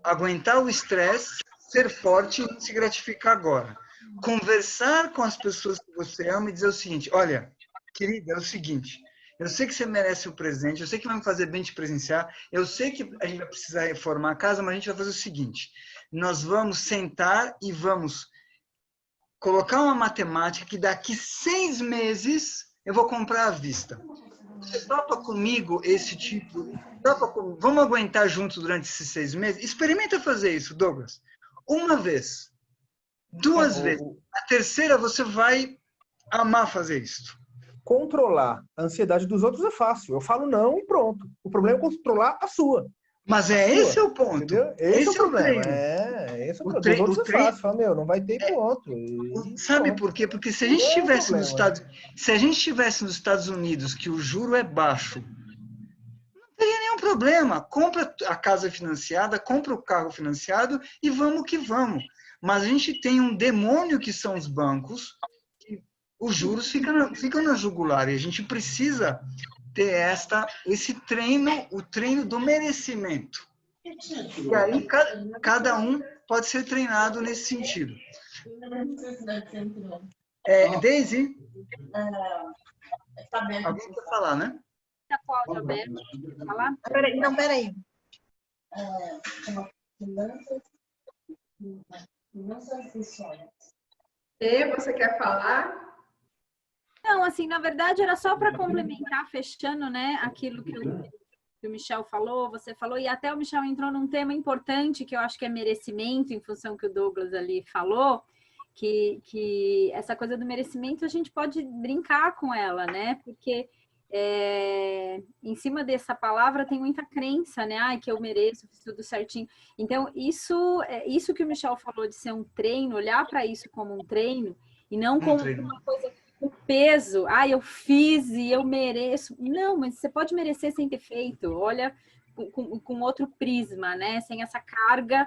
aguentar o estresse, ser forte e não se gratificar agora. Conversar com as pessoas que você ama e dizer o seguinte, olha, querida, é o seguinte, eu sei que você merece o presente, eu sei que vai me fazer bem te presenciar, eu sei que a gente vai precisar reformar a casa, mas a gente vai fazer o seguinte, nós vamos sentar e vamos colocar uma matemática que daqui 6 meses eu vou comprar à vista. Você topa comigo esse tipo? Vamos aguentar juntos durante esses 6 meses? Experimenta fazer isso, Douglas. Uma vez, 2 vezes. A terceira você vai amar fazer isso. Controlar a ansiedade dos outros é fácil. Eu falo não e pronto. O problema é controlar a sua. Mas esse é o ponto. Entendeu? Esse é o problema. Esse é o problema. Dos outros é fácil. Fala, meu, não vai ter ponto. Sabe por quê? Porque se a gente estivesse nos Estados Unidos, que o juro é baixo, não teria nenhum problema. Compra a casa financiada, compra o carro financiado e vamos que vamos. Mas a gente tem um demônio que são os bancos, que os juros ficam na jugular, e a gente precisa ter esse treino, o treino do merecimento. E aí cada um pode ser treinado nesse sentido. Daisy? Alguém quer falar, né? Cláudia Alberto, quer falar? Peraí. Você quer falar? Não, assim, na verdade era só para complementar, fechando, né, aquilo que o Michel falou, você falou, e até o Michel entrou num tema importante que eu acho que é merecimento, em função que o Douglas ali falou, que essa coisa do merecimento a gente pode brincar com ela, né, porque em cima dessa palavra tem muita crença, né, ai, que eu mereço, fiz tudo certinho. Então, isso que o Michel falou de ser um treino, olhar para isso como um treino, e não como uma coisa... O peso, eu fiz e eu mereço. Não, mas você pode merecer sem ter feito. Olha, com outro prisma, né? Sem essa carga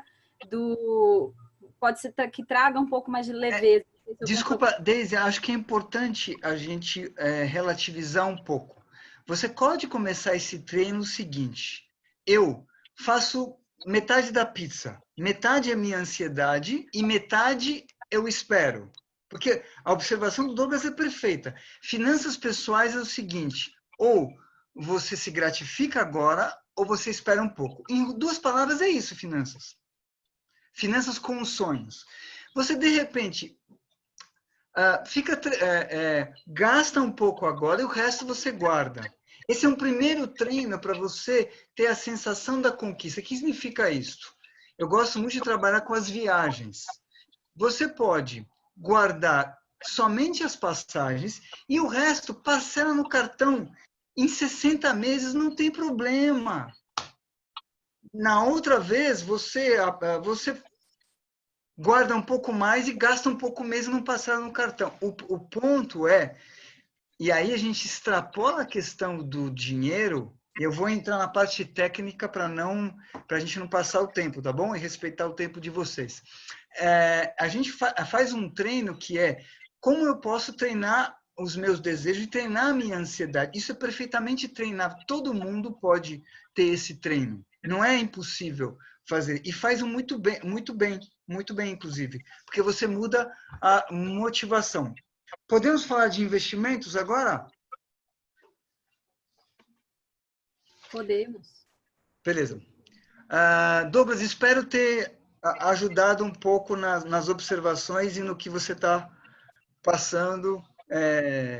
pode ser que traga um pouco mais de leveza. Desculpa, Daisy, acho que é importante a gente relativizar um pouco. Você pode começar esse treino no seguinte: eu faço metade da pizza, metade é minha ansiedade e metade eu espero. Porque a observação do Douglas é perfeita. Finanças pessoais é o seguinte: ou você se gratifica agora, ou você espera um pouco. Em 2 palavras é isso, finanças. Finanças com sonhos. Você, de repente, gasta um pouco agora e o resto você guarda. Esse é um primeiro treino para você ter a sensação da conquista. O que significa isso? Eu gosto muito de trabalhar com as viagens. Você pode guardar somente as passagens e o resto parcela no cartão. Em 60 meses não tem problema. Na outra vez, você guarda um pouco mais e gasta um pouco menos e não parcela no cartão. O ponto e aí a gente extrapola a questão do dinheiro. Eu vou entrar na parte técnica para a gente não passar o tempo, tá bom? E respeitar o tempo de vocês. A gente faz um treino que é como eu posso treinar os meus desejos e treinar a minha ansiedade. Isso é perfeitamente treinável. Todo mundo pode ter esse treino. Não é impossível fazer. E faz muito bem, inclusive. Porque você muda a motivação. Podemos falar de investimentos agora? Podemos. Beleza. Douglas, espero ter ajudado um pouco nas observações e no que você está passando.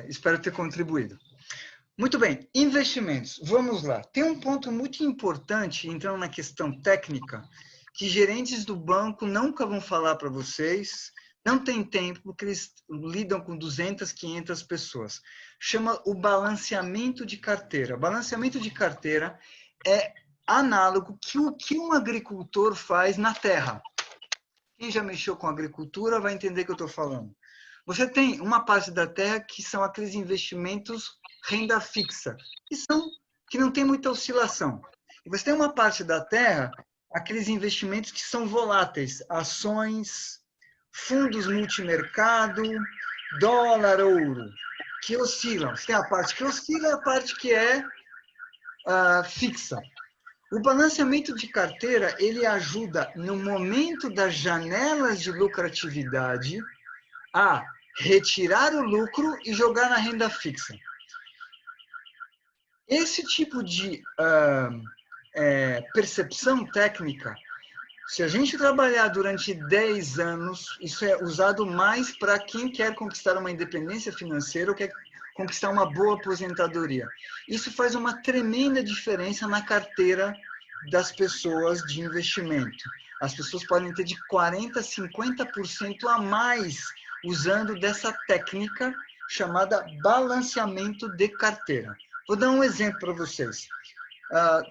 Espero ter contribuído. Muito bem, investimentos. Vamos lá. Tem um ponto muito importante, entrando na questão técnica, que gerentes do banco nunca vão falar para vocês. Não tem tempo, porque eles lidam com 200, 500 pessoas. Chama o balanceamento de carteira. Balanceamento de carteira é análogo o que um agricultor faz na terra. Quem já mexeu com agricultura vai entender o que eu estou falando. Você tem uma parte da terra que são aqueles investimentos renda fixa, que não tem muita oscilação. E você tem uma parte da terra, aqueles investimentos que são voláteis, ações, fundos multimercado, dólar, ouro, que oscilam. Você tem a parte que oscila e a parte que é fixa. O balanceamento de carteira, ele ajuda no momento das janelas de lucratividade a retirar o lucro e jogar na renda fixa. Esse tipo de percepção técnica, se a gente trabalhar durante 10 anos, isso é usado mais para quem quer conquistar uma independência financeira ou quer conquistar uma boa aposentadoria. Isso faz uma tremenda diferença na carteira das pessoas de investimento. As pessoas podem ter de 40% a 50% a mais usando dessa técnica chamada balanceamento de carteira. Vou dar um exemplo para vocês.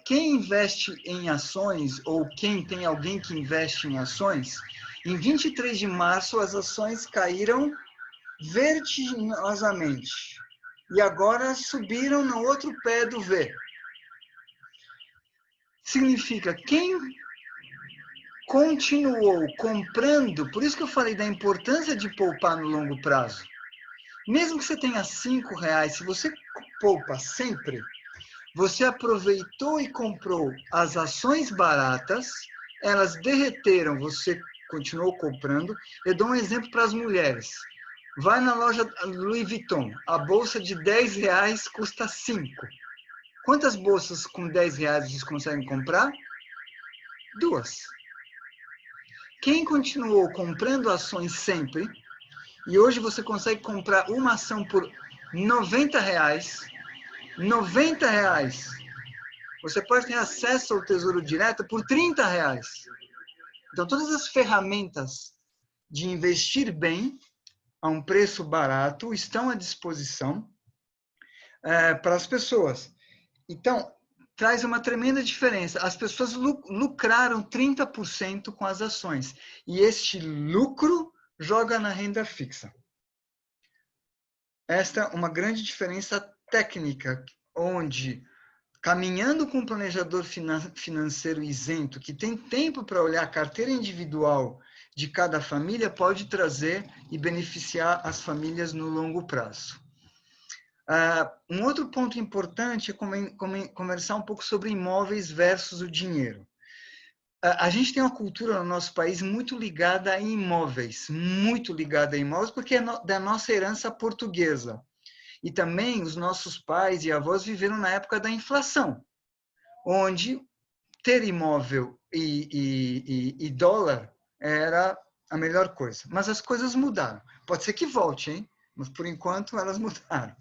Quem investe em ações, ou quem tem alguém que investe em ações, em 23 de março as ações caíram vertiginosamente. E agora subiram no outro pé do V. Significa, quem continuou comprando, por isso que eu falei da importância de poupar no longo prazo. Mesmo que você tenha R$5, se você poupa sempre, você aproveitou e comprou as ações baratas, elas derreteram, você continuou comprando. Eu dou um exemplo para as mulheres. Vai na loja Louis Vuitton, a bolsa de R$10 custa 5. Quantas bolsas com R$10 vocês conseguem comprar? 2. Quem continuou comprando ações sempre, e hoje você consegue comprar uma ação por R$90, R$90, você pode ter acesso ao Tesouro Direto por R$30. Então, todas as ferramentas de investir bem, a um preço barato, estão à disposição para as pessoas. Então, traz uma tremenda diferença. As pessoas lucraram 30% com as ações. E este lucro joga na renda fixa. Esta é uma grande diferença técnica, onde, caminhando com um planejador financeiro isento, que tem tempo para olhar a carteira individual de cada família, pode trazer e beneficiar as famílias no longo prazo. Um outro ponto importante é conversar um pouco sobre imóveis versus o dinheiro. A gente tem uma cultura no nosso país muito ligada a imóveis, porque é da nossa herança portuguesa. E também os nossos pais e avós viveram na época da inflação, onde ter imóvel e dólar era a melhor coisa. Mas as coisas mudaram. Pode ser que volte, hein? Mas por enquanto elas mudaram.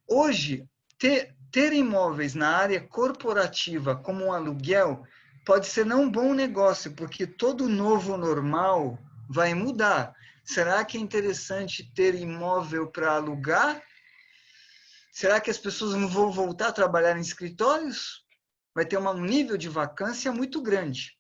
Hoje, ter imóveis na área corporativa como um aluguel pode ser não um bom negócio, porque todo novo normal vai mudar. Será que é interessante ter imóvel para alugar? Será que as pessoas não vão voltar a trabalhar em escritórios? Vai ter um nível de vacância muito grande.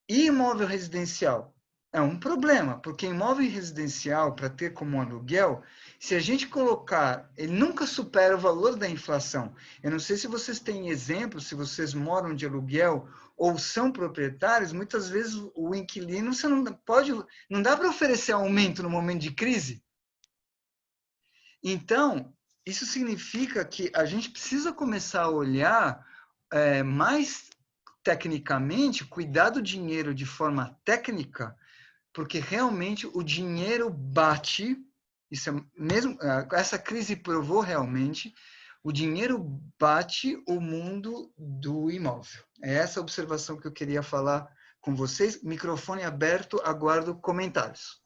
E imóvel residencial? É um problema, porque imóvel residencial, para ter como um aluguel, se a gente colocar, ele nunca supera o valor da inflação. Eu não sei se vocês têm exemplos, se vocês moram de aluguel ou são proprietários, muitas vezes o inquilino, você não dá para oferecer aumento no momento de crise. Então, isso significa que a gente precisa começar a olhar mais tecnicamente, cuidar do dinheiro de forma técnica, porque realmente o dinheiro bate, essa crise provou realmente, o dinheiro bate o mundo do imóvel. É essa a observação que eu queria falar com vocês. Microfone aberto, aguardo comentários.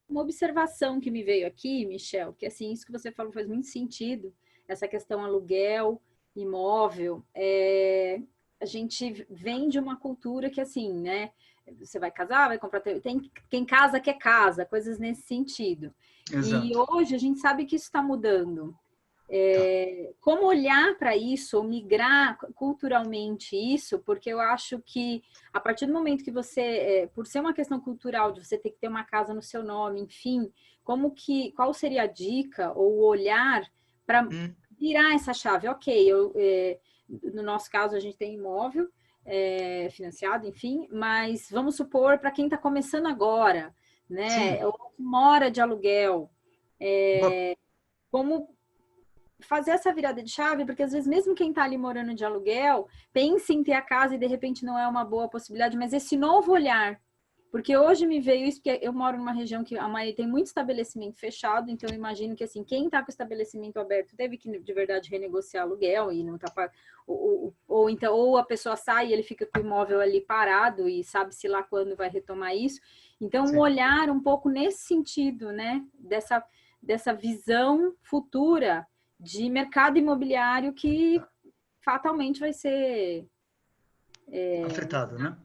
Uma observação que me veio aqui, Michel, que assim, isso que você falou faz muito sentido, essa questão aluguel, imóvel, a gente vem de uma cultura que assim, né? Você vai casar, vai comprar... quem casa quer casa, coisas nesse sentido. Exato. E hoje a gente sabe que isso está mudando. Como olhar para isso, ou migrar culturalmente isso, porque eu acho que a partir do momento que você, por ser uma questão cultural, de você ter que ter uma casa no seu nome, enfim, qual seria a dica ou o olhar para virar essa chave? Ok, no nosso caso a gente tem imóvel, financiado, enfim, mas vamos supor para quem está começando agora, né? Ou mora de aluguel, como fazer essa virada de chave, porque às vezes mesmo quem está ali morando de aluguel pensa em ter a casa e de repente não é uma boa possibilidade, mas esse novo olhar, porque hoje me veio isso, porque eu moro numa região que a maioria tem muito estabelecimento fechado, então eu imagino que assim, quem está com o estabelecimento aberto teve que de verdade renegociar aluguel e não está ou a pessoa sai e ele fica com o imóvel ali parado e sabe-se lá quando vai retomar isso. Então, um olhar um pouco nesse sentido, né? dessa visão futura de mercado imobiliário que fatalmente vai ser... Afetado, né?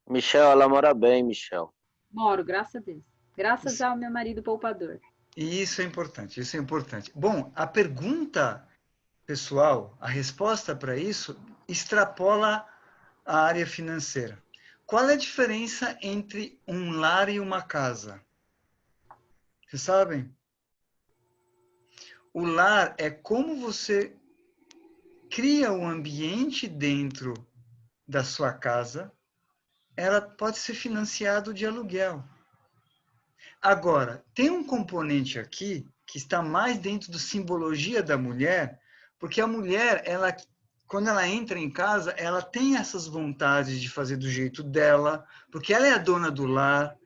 Michel, ela mora bem, Michel. Moro, graças a Deus. Graças ao meu marido poupador. E isso é importante, isso é importante. Bom, a pergunta, pessoal, a resposta para isso extrapola a área financeira. Qual é a diferença entre um lar e uma casa? Vocês sabem? O lar é como você cria um ambiente dentro da sua casa. Ela pode ser financiado de aluguel. Agora, tem um componente aqui que está mais dentro da simbologia da mulher, porque a mulher, ela, quando ela entra em casa, ela tem essas vontades de fazer do jeito dela, porque ela é a dona do lar.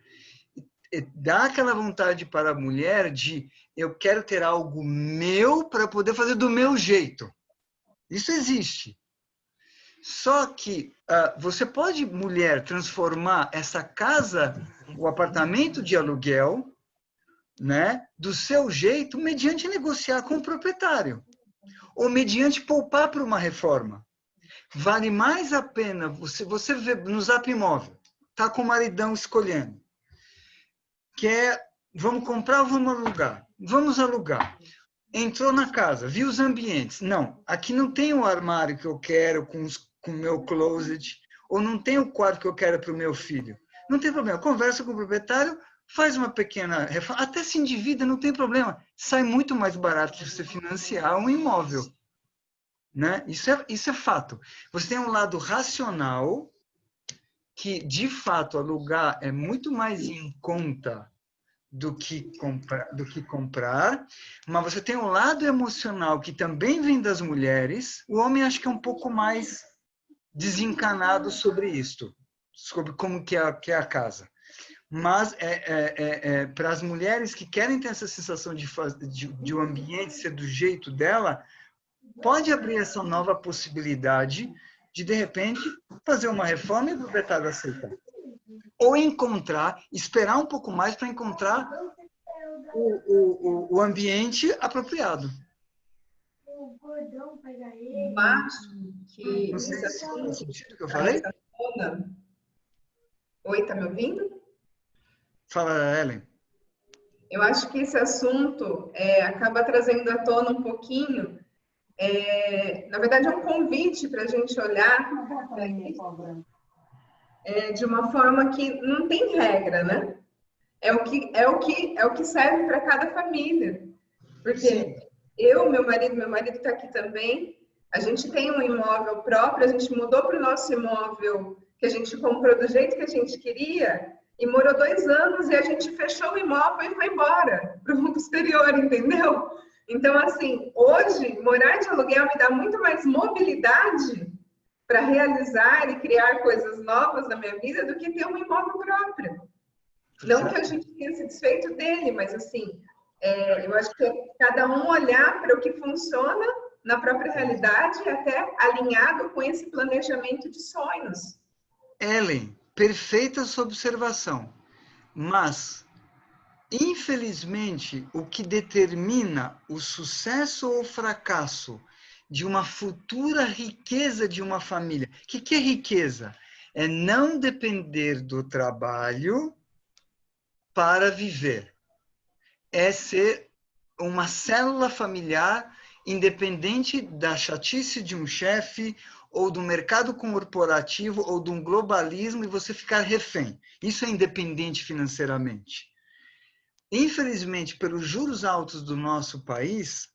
Dá aquela vontade para a mulher de eu quero ter algo meu para poder fazer do meu jeito. Isso existe. Só que você pode, mulher, transformar essa casa, o apartamento de aluguel, né, do seu jeito, mediante negociar com o proprietário. Ou mediante poupar para uma reforma. Vale mais a pena, você vê no Zap Imóvel, tá com o maridão escolhendo. Vamos comprar ou vamos alugar? Vamos alugar. Entrou na casa, viu os ambientes. Não, aqui não tem o armário que eu quero com o meu closet, ou não tem o quarto que eu quero para o meu filho. Não tem problema, conversa com o proprietário, faz uma pequena reforma, até se endivida, não tem problema. Sai muito mais barato de você financiar um imóvel. Né? Isso é fato. Você tem um lado racional, que de fato alugar é muito mais em conta do que comprar, mas você tem um lado emocional que também vem das mulheres. O homem acho que é um pouco mais desencanado sobre isto, sobre como que é a casa. Mas para as mulheres que querem ter essa sensação de um ambiente ser do jeito dela, pode abrir essa nova possibilidade de repente, fazer uma reforma e o proprietário aceitar. Ou esperar um pouco mais para encontrar o ambiente apropriado. Eu acho que... Não sei se faz sentido que eu falei. Oi, tá me ouvindo? Fala, Ellen. Eu acho que esse assunto acaba trazendo à tona um pouquinho, na verdade é um convite para a gente olhar de uma forma que não tem regra, né? É o que serve para cada família. Porque sim, meu marido está aqui também, a gente tem um imóvel próprio, a gente mudou para o nosso imóvel que a gente comprou do jeito que a gente queria e morou 2 anos e a gente fechou o imóvel e foi embora para o exterior, entendeu? Então, assim, hoje, morar de aluguel me dá muito mais mobilidade para realizar e criar coisas novas na minha vida do que ter um imóvel próprio. Não que a gente tenha se desfeito dele, mas, assim, eu acho que é cada um olhar para o que funciona na própria realidade e até alinhado com esse planejamento de sonhos. Ellen, perfeita sua observação, mas, infelizmente, o que determina o sucesso ou fracasso de uma futura riqueza de uma família, o que é riqueza? É não depender do trabalho para viver. É ser uma célula familiar independente da chatice de um chefe ou do mercado corporativo ou de um globalismo e você ficar refém. Isso é independente financeiramente. Infelizmente, pelos juros altos do nosso país,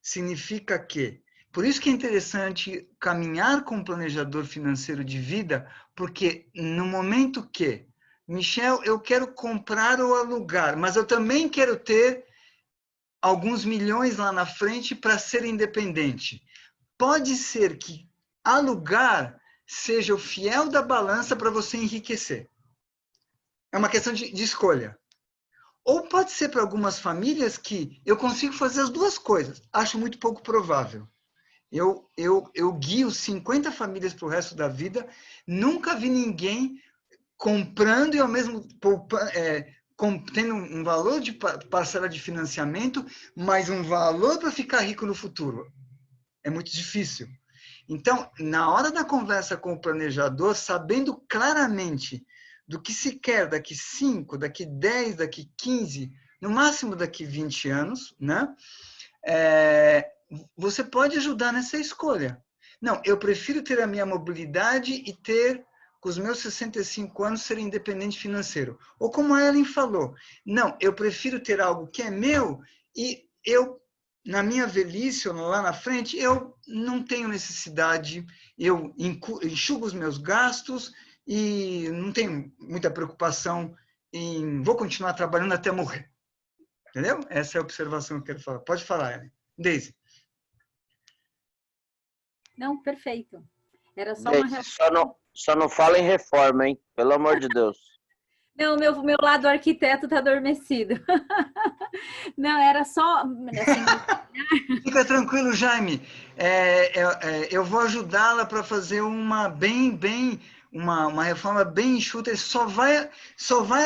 significa que, por isso que é interessante caminhar com um planejador financeiro de vida, porque no momento que, Michel, eu quero comprar ou alugar, mas eu também quero ter alguns milhões lá na frente para ser independente. Pode ser que alugar seja o fiel da balança para você enriquecer. É uma questão de escolha. Ou pode ser para algumas famílias que eu consigo fazer as duas coisas. Acho muito pouco provável. Eu guio 50 famílias para o resto da vida. Nunca vi ninguém comprando e ao mesmo tendo um valor de parcela de financiamento, mas um valor para ficar rico no futuro. É muito difícil. Então, na hora da conversa com o planejador, sabendo claramente do que se quer daqui 5, daqui 10, daqui 15, no máximo daqui 20 anos, né? Você pode ajudar nessa escolha. Não, eu prefiro ter a minha mobilidade e ter, com os meus 65 anos, ser independente financeiro. Ou como a Ellen falou, não, eu prefiro ter algo que é meu e eu, na minha velhice ou lá na frente, eu não tenho necessidade, eu enxugo os meus gastos e não tenho muita preocupação em vou continuar trabalhando até morrer. Entendeu? Essa é a observação que eu quero falar. Pode falar, Ellen. Deise. Não, perfeito. Era só Deise, uma... só não fala em reforma, hein? Pelo amor de Deus. Não, meu lado arquiteto está adormecido. Não, era só... Assim... Fica tranquilo, Jaime. Eu vou ajudá-la para fazer uma reforma bem enxuta. Ele só vai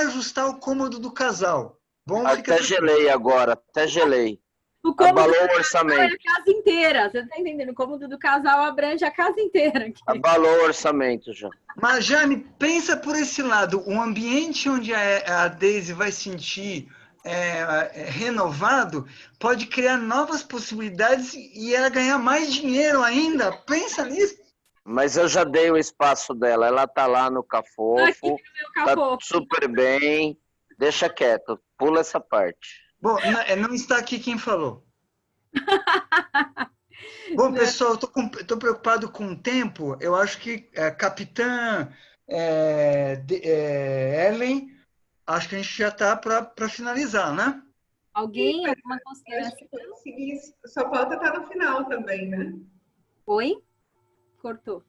ajustar o cômodo do casal. Bom, até gelei agora, até gelei. O cômodo abalou do o orçamento. É a casa inteira, você está entendendo? O cômodo do casal abrange a casa inteira. Aqui. Abalou o orçamento já. Mas, Jaime, pensa por esse lado. O ambiente onde a Deise vai sentir renovado pode criar novas possibilidades e ela ganhar mais dinheiro ainda. Pensa nisso. Mas eu já dei o espaço dela. Ela tá lá no Cafofo, tá super bem. Deixa quieto, pula essa parte. Bom, não está aqui quem falou. Bom, pessoal, estou preocupado com o tempo. Eu acho que Capitã Ellen, acho que a gente já está para finalizar, né? Alguém? Alguma consideração? Sua pauta está no final também, né? Oi? Cortou.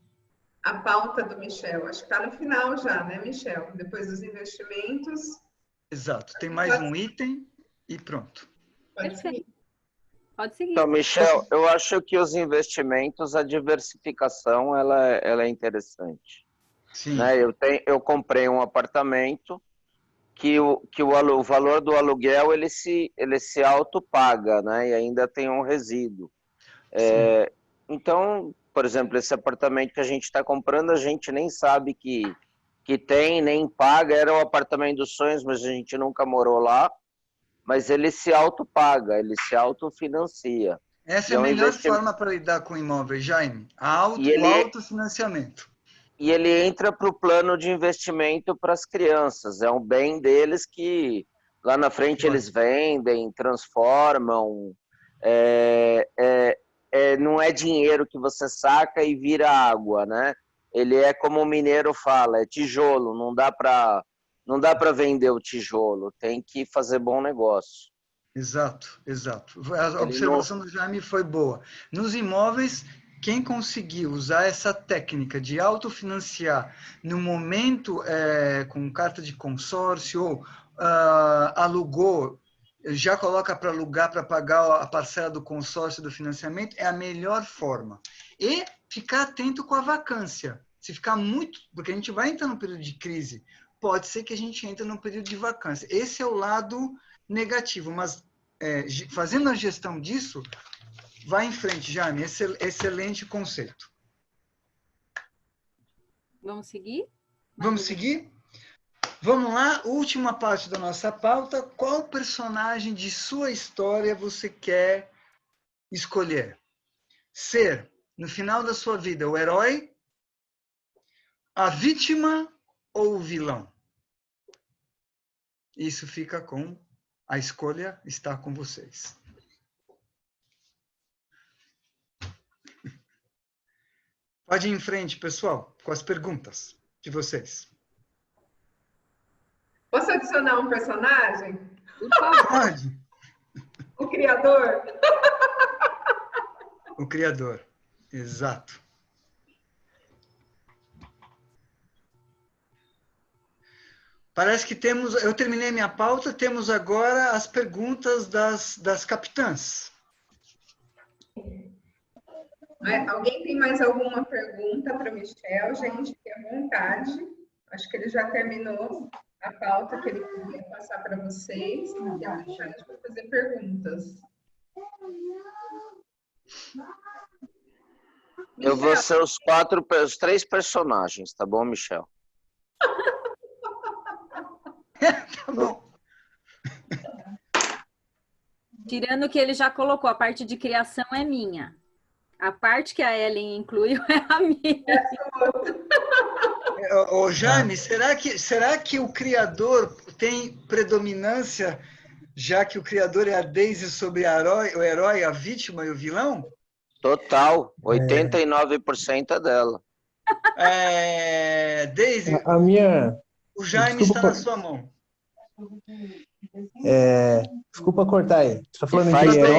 A pauta do Michel, acho que está no final já, né, Michel? Depois dos investimentos. Exato, tem mais um item e pronto. Pode seguir. Pode seguir. Então, Michel, eu acho que os investimentos, a diversificação, ela é interessante. Sim. Né? Eu comprei um apartamento que o valor do aluguel ele se autopaga, né? E ainda tem um resíduo. Então, por exemplo, esse apartamento que a gente está comprando, a gente nem sabe que tem, nem paga. Era o apartamento dos sonhos, mas a gente nunca morou lá. Mas ele se autopaga, ele se autofinancia. Essa é a melhor forma para lidar com imóveis, Jaime. O autofinanciamento. E ele entra para o plano de investimento para as crianças. É um bem deles que lá na frente eles vendem, transformam. Não é dinheiro que você saca e vira água, né? Ele é como o mineiro fala, é tijolo, não dá para vender o tijolo, tem que fazer bom negócio. Exato. A observação do Jaime foi boa. Nos imóveis, quem conseguir usar essa técnica de autofinanciar no momento com carta de consórcio ou alugou, já coloca para alugar para pagar a parcela do consórcio do financiamento, é a melhor forma. E ficar atento com a vacância. Se ficar muito, porque a gente vai entrar num período de crise, pode ser que a gente entre num período de vacância. Esse é o lado negativo, mas fazendo a gestão disso, vai em frente, Jaime. Excelente conceito. Vamos seguir? Vamos seguir? Vamos lá, última parte da nossa pauta. Qual personagem de sua história você quer escolher? Ser, no final da sua vida, o herói, a vítima ou o vilão? Isso fica com... A escolha está com vocês. Pode ir em frente, pessoal, com as perguntas de vocês. Posso adicionar um personagem? Pode. O criador? O criador, exato. Parece que temos... Eu terminei minha pauta, temos agora as perguntas das capitãs. Alguém tem mais alguma pergunta para o Michel? Gente, fique à vontade. Acho que ele já terminou a pauta que ele queria passar para vocês e o Michel vai fazer perguntas. Eu vou ser os 3 personagens, tá bom, Michel? Tá bom. Tirando que ele já colocou, a parte de criação é minha. A parte que a Ellen incluiu é a minha. Ô, Jaime, será que o criador tem predominância, já que o criador é a Daisy sobre o herói, a vítima e o vilão? Total, 89% é dela. Daisy, A minha... o Jaime Desculpa, está na sua mão. Desculpa cortar aí. Você está falando Faz de bem,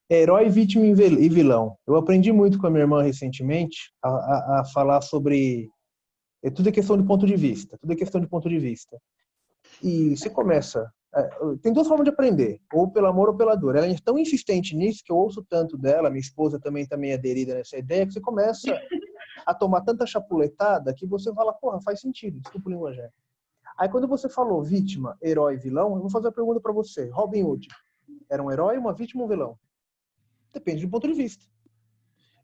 herói, vítima e vilão. Eu aprendi muito com a minha irmã recentemente a falar sobre... Tudo é questão de ponto de vista. Tudo é questão de ponto de vista. E você começa... Tem 2 formas de aprender. Ou pelo amor ou pela dor. Ela é tão insistente nisso que eu ouço tanto dela, minha esposa também está meio aderida nessa ideia, que você começa a tomar tanta chapuletada que você fala, porra, faz sentido. Desculpa o linguajar. Aí quando você falou vítima, herói, vilão, eu vou fazer uma pergunta para você. Robin Hood era um herói, uma vítima ou um vilão? Depende do ponto de vista.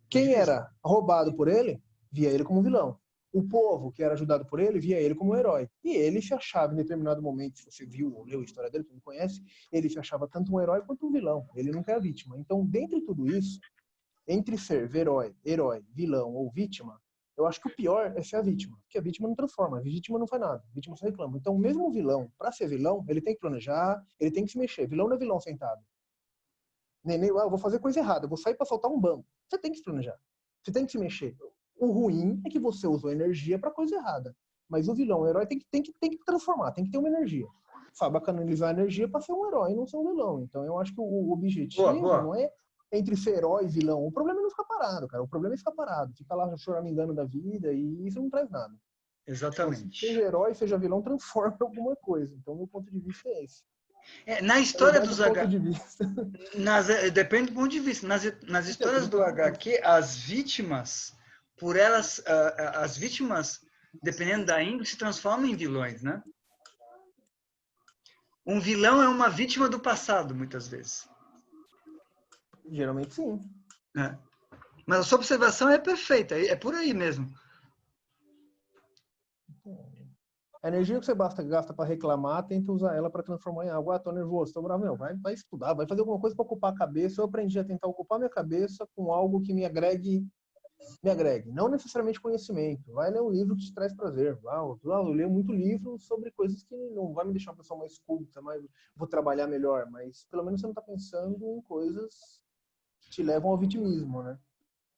Quem era roubado por ele, via ele como vilão. O povo que era ajudado por ele, via ele como um herói. E ele se achava, em determinado momento, se você viu ou leu a história dele, você não conhece, ele se achava tanto um herói quanto um vilão. Ele nunca é a vítima. Então, dentre tudo isso, entre ser herói, vilão ou vítima, eu acho que o pior é ser a vítima. Porque a vítima não transforma, a vítima não faz nada, a vítima só reclama. Então, mesmo o vilão, para ser vilão, ele tem que planejar, ele tem que se mexer. Vilão não é vilão sentado. Eu vou fazer coisa errada, eu vou sair para assaltar um banco. Você tem que se planejar, você tem que se mexer. O ruim é que você usou energia para coisa errada. Mas o vilão, o herói, tem que transformar, tem que ter uma energia. Sabe canalizar a energia para ser um herói e não ser um vilão. Então, eu acho que o objetivo não é entre ser herói e vilão. O problema é não ficar parado, cara. O problema é ficar parado. Ficar lá choramingando da vida e isso não traz nada. Exatamente. Então, seja herói, seja vilão, transforma em alguma coisa. Então, meu ponto de vista é esse. Na história dos HQ... Depende do ponto de vista. Nas histórias do HQ, as vítimas, as vítimas, dependendo da índole, se transformam em vilões, né? Um vilão é uma vítima do passado, muitas vezes. Geralmente, sim. Mas a sua observação é perfeita, é por aí mesmo. A energia que você gasta para reclamar, tenta usar ela para transformar em algo. Tô nervoso, tô bravo. Não, vai estudar, vai fazer alguma coisa para ocupar a cabeça. Eu aprendi a tentar ocupar minha cabeça com algo que me agregue. Não necessariamente conhecimento. Vai ler um livro que te traz prazer. Eu leio muito livro sobre coisas que não vai me deixar uma pessoa mais culta, vou trabalhar melhor. Mas pelo menos você não está pensando em coisas que te levam ao vitimismo, né?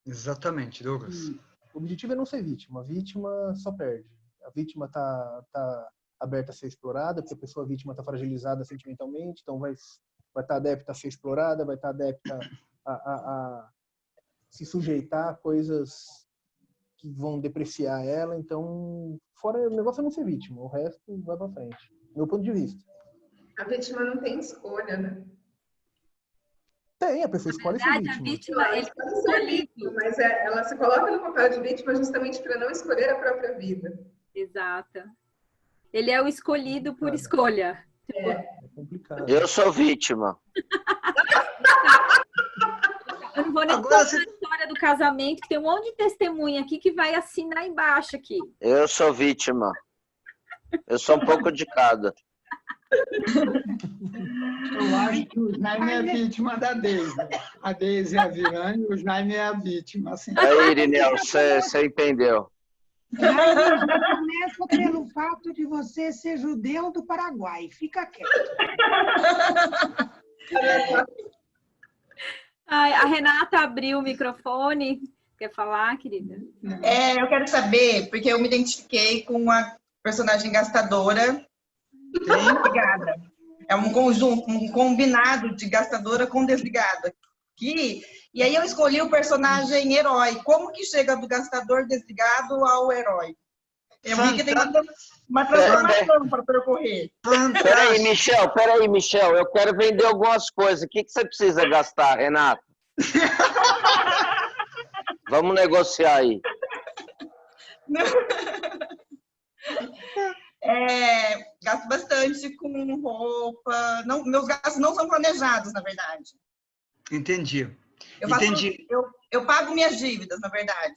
Exatamente, Douglas. O objetivo é não ser vítima. A vítima só perde. A vítima tá aberta a ser explorada, porque a pessoa vítima está fragilizada sentimentalmente, então vai estar adepta a ser explorada, vai estar adepta a se sujeitar a coisas que vão depreciar ela. Então, o negócio é não ser vítima, o resto vai para frente. Meu ponto de vista. A vítima não tem escolha, né? Tem, a pessoa escolhe ser vítima. A vítima, ele pode ser vítima, mas ela se coloca no papel de vítima justamente para não escolher a própria vida. Exato. Ele é o escolhido por escolha. É complicado. Eu sou vítima. Eu não vou nem contar a história do casamento, que tem um monte de testemunha aqui que vai assinar embaixo aqui. Eu sou vítima. Eu sou um pouco de cada. Eu acho que o Jaime é vítima da Daisy. A Daisy é a vilã e o Jaime é a vítima. Assim. Aí, Irineu, você entendeu. Já começa pelo fato de você ser judeu do Paraguai. Fica quieto. A Renata abriu o microfone. Quer falar, querida? Eu quero saber, porque eu me identifiquei com a personagem gastadora desligada. É um conjunto, um combinado de gastadora com desligada. E aí eu escolhi o personagem herói. Como que chega do gastador desligado ao herói? Eu vi que tem uma transformação para percorrer. Peraí, Michel. Eu quero vender algumas coisas. O que você precisa gastar, Renato? Vamos negociar aí. gasto bastante com roupa. Não, meus gastos não são planejados, na verdade. Entendi. Entendi. Eu pago minhas dívidas, na verdade,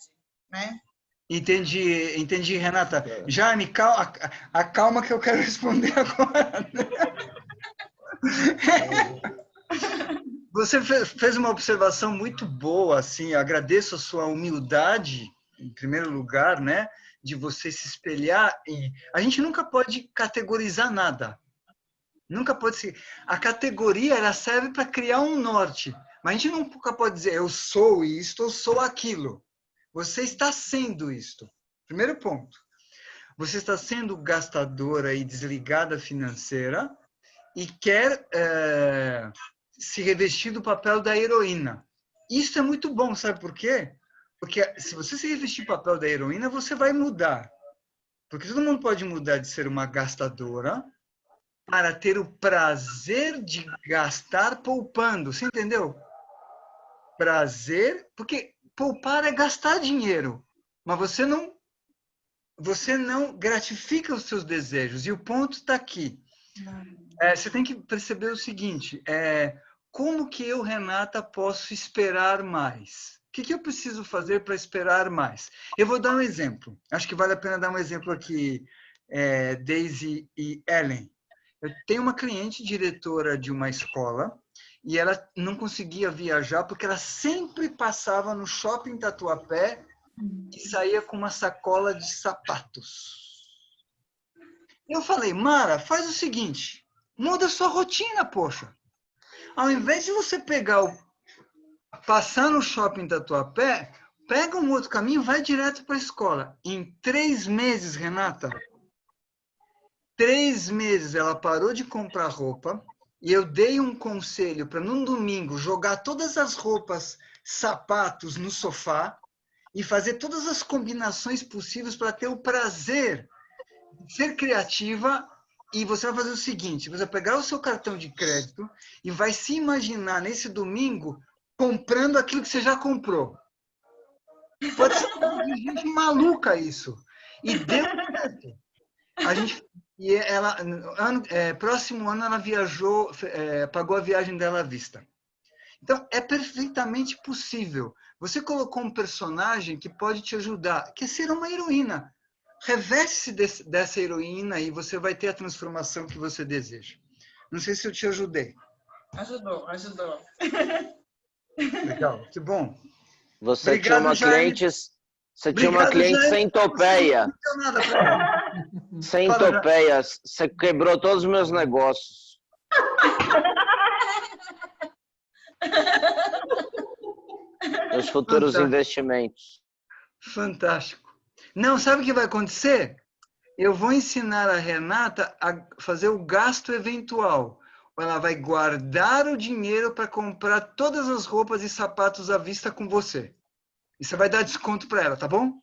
né? Entendi, Renata. Jaime, acalma que eu quero responder agora. Você fez uma observação muito boa, assim, agradeço a sua humildade, em primeiro lugar, né, de você se espelhar em... A gente nunca pode categorizar nada. Nunca pode ser... A categoria, ela serve para criar um norte, mas a gente nunca pode dizer eu sou isto, eu sou aquilo. Você está sendo isto. Primeiro ponto. Você está sendo gastadora e desligada financeira e quer se revestir do papel da heroína. Isso é muito bom, sabe por quê? Porque se você se revestir do papel da heroína, você vai mudar. Porque todo mundo pode mudar de ser uma gastadora para ter o prazer de gastar poupando. Você entendeu? Prazer, porque poupar é gastar dinheiro, mas você não gratifica os seus desejos. E o ponto está aqui. Você tem que perceber o seguinte, como que eu, Renata, posso esperar mais? O que eu preciso fazer para esperar mais? Eu vou dar um exemplo. Acho que vale a pena dar um exemplo aqui, Daisy e Ellen. Eu tenho uma cliente diretora de uma escola e ela não conseguia viajar porque ela sempre passava no shopping Tatuapé e saía com uma sacola de sapatos. Eu falei, Mara, faz o seguinte, muda a sua rotina, poxa. Ao invés de você passar no shopping Tatuapé, pega um outro caminho e vai direto para a escola. Em 3 meses, Renata, 3 meses ela parou de comprar roupa e eu dei um conselho para, num domingo, jogar todas as roupas, sapatos no sofá e fazer todas as combinações possíveis para ter o prazer de ser criativa. E você vai fazer o seguinte, você vai pegar o seu cartão de crédito e vai se imaginar nesse domingo comprando aquilo que você já comprou. Pode ser de gente maluca isso. E deu certo. Próximo ano ela viajou, pagou a viagem dela à vista. Então, é perfeitamente possível. Você colocou um personagem que pode te ajudar, que é ser uma heroína. Reveste-se dessa heroína e você vai ter a transformação que você deseja. Não sei se eu te ajudei. Ajudou. Legal, que bom. Você Obrigado, tinha uma cliente sem topeia. Sem topeia. Você quebrou todos os meus negócios. Os futuros investimentos. Fantástico. Não, sabe o que vai acontecer? Eu vou ensinar a Renata a fazer o gasto eventual. Ela vai guardar o dinheiro para comprar todas as roupas e sapatos à vista com você. E você vai dar desconto para ela, tá bom?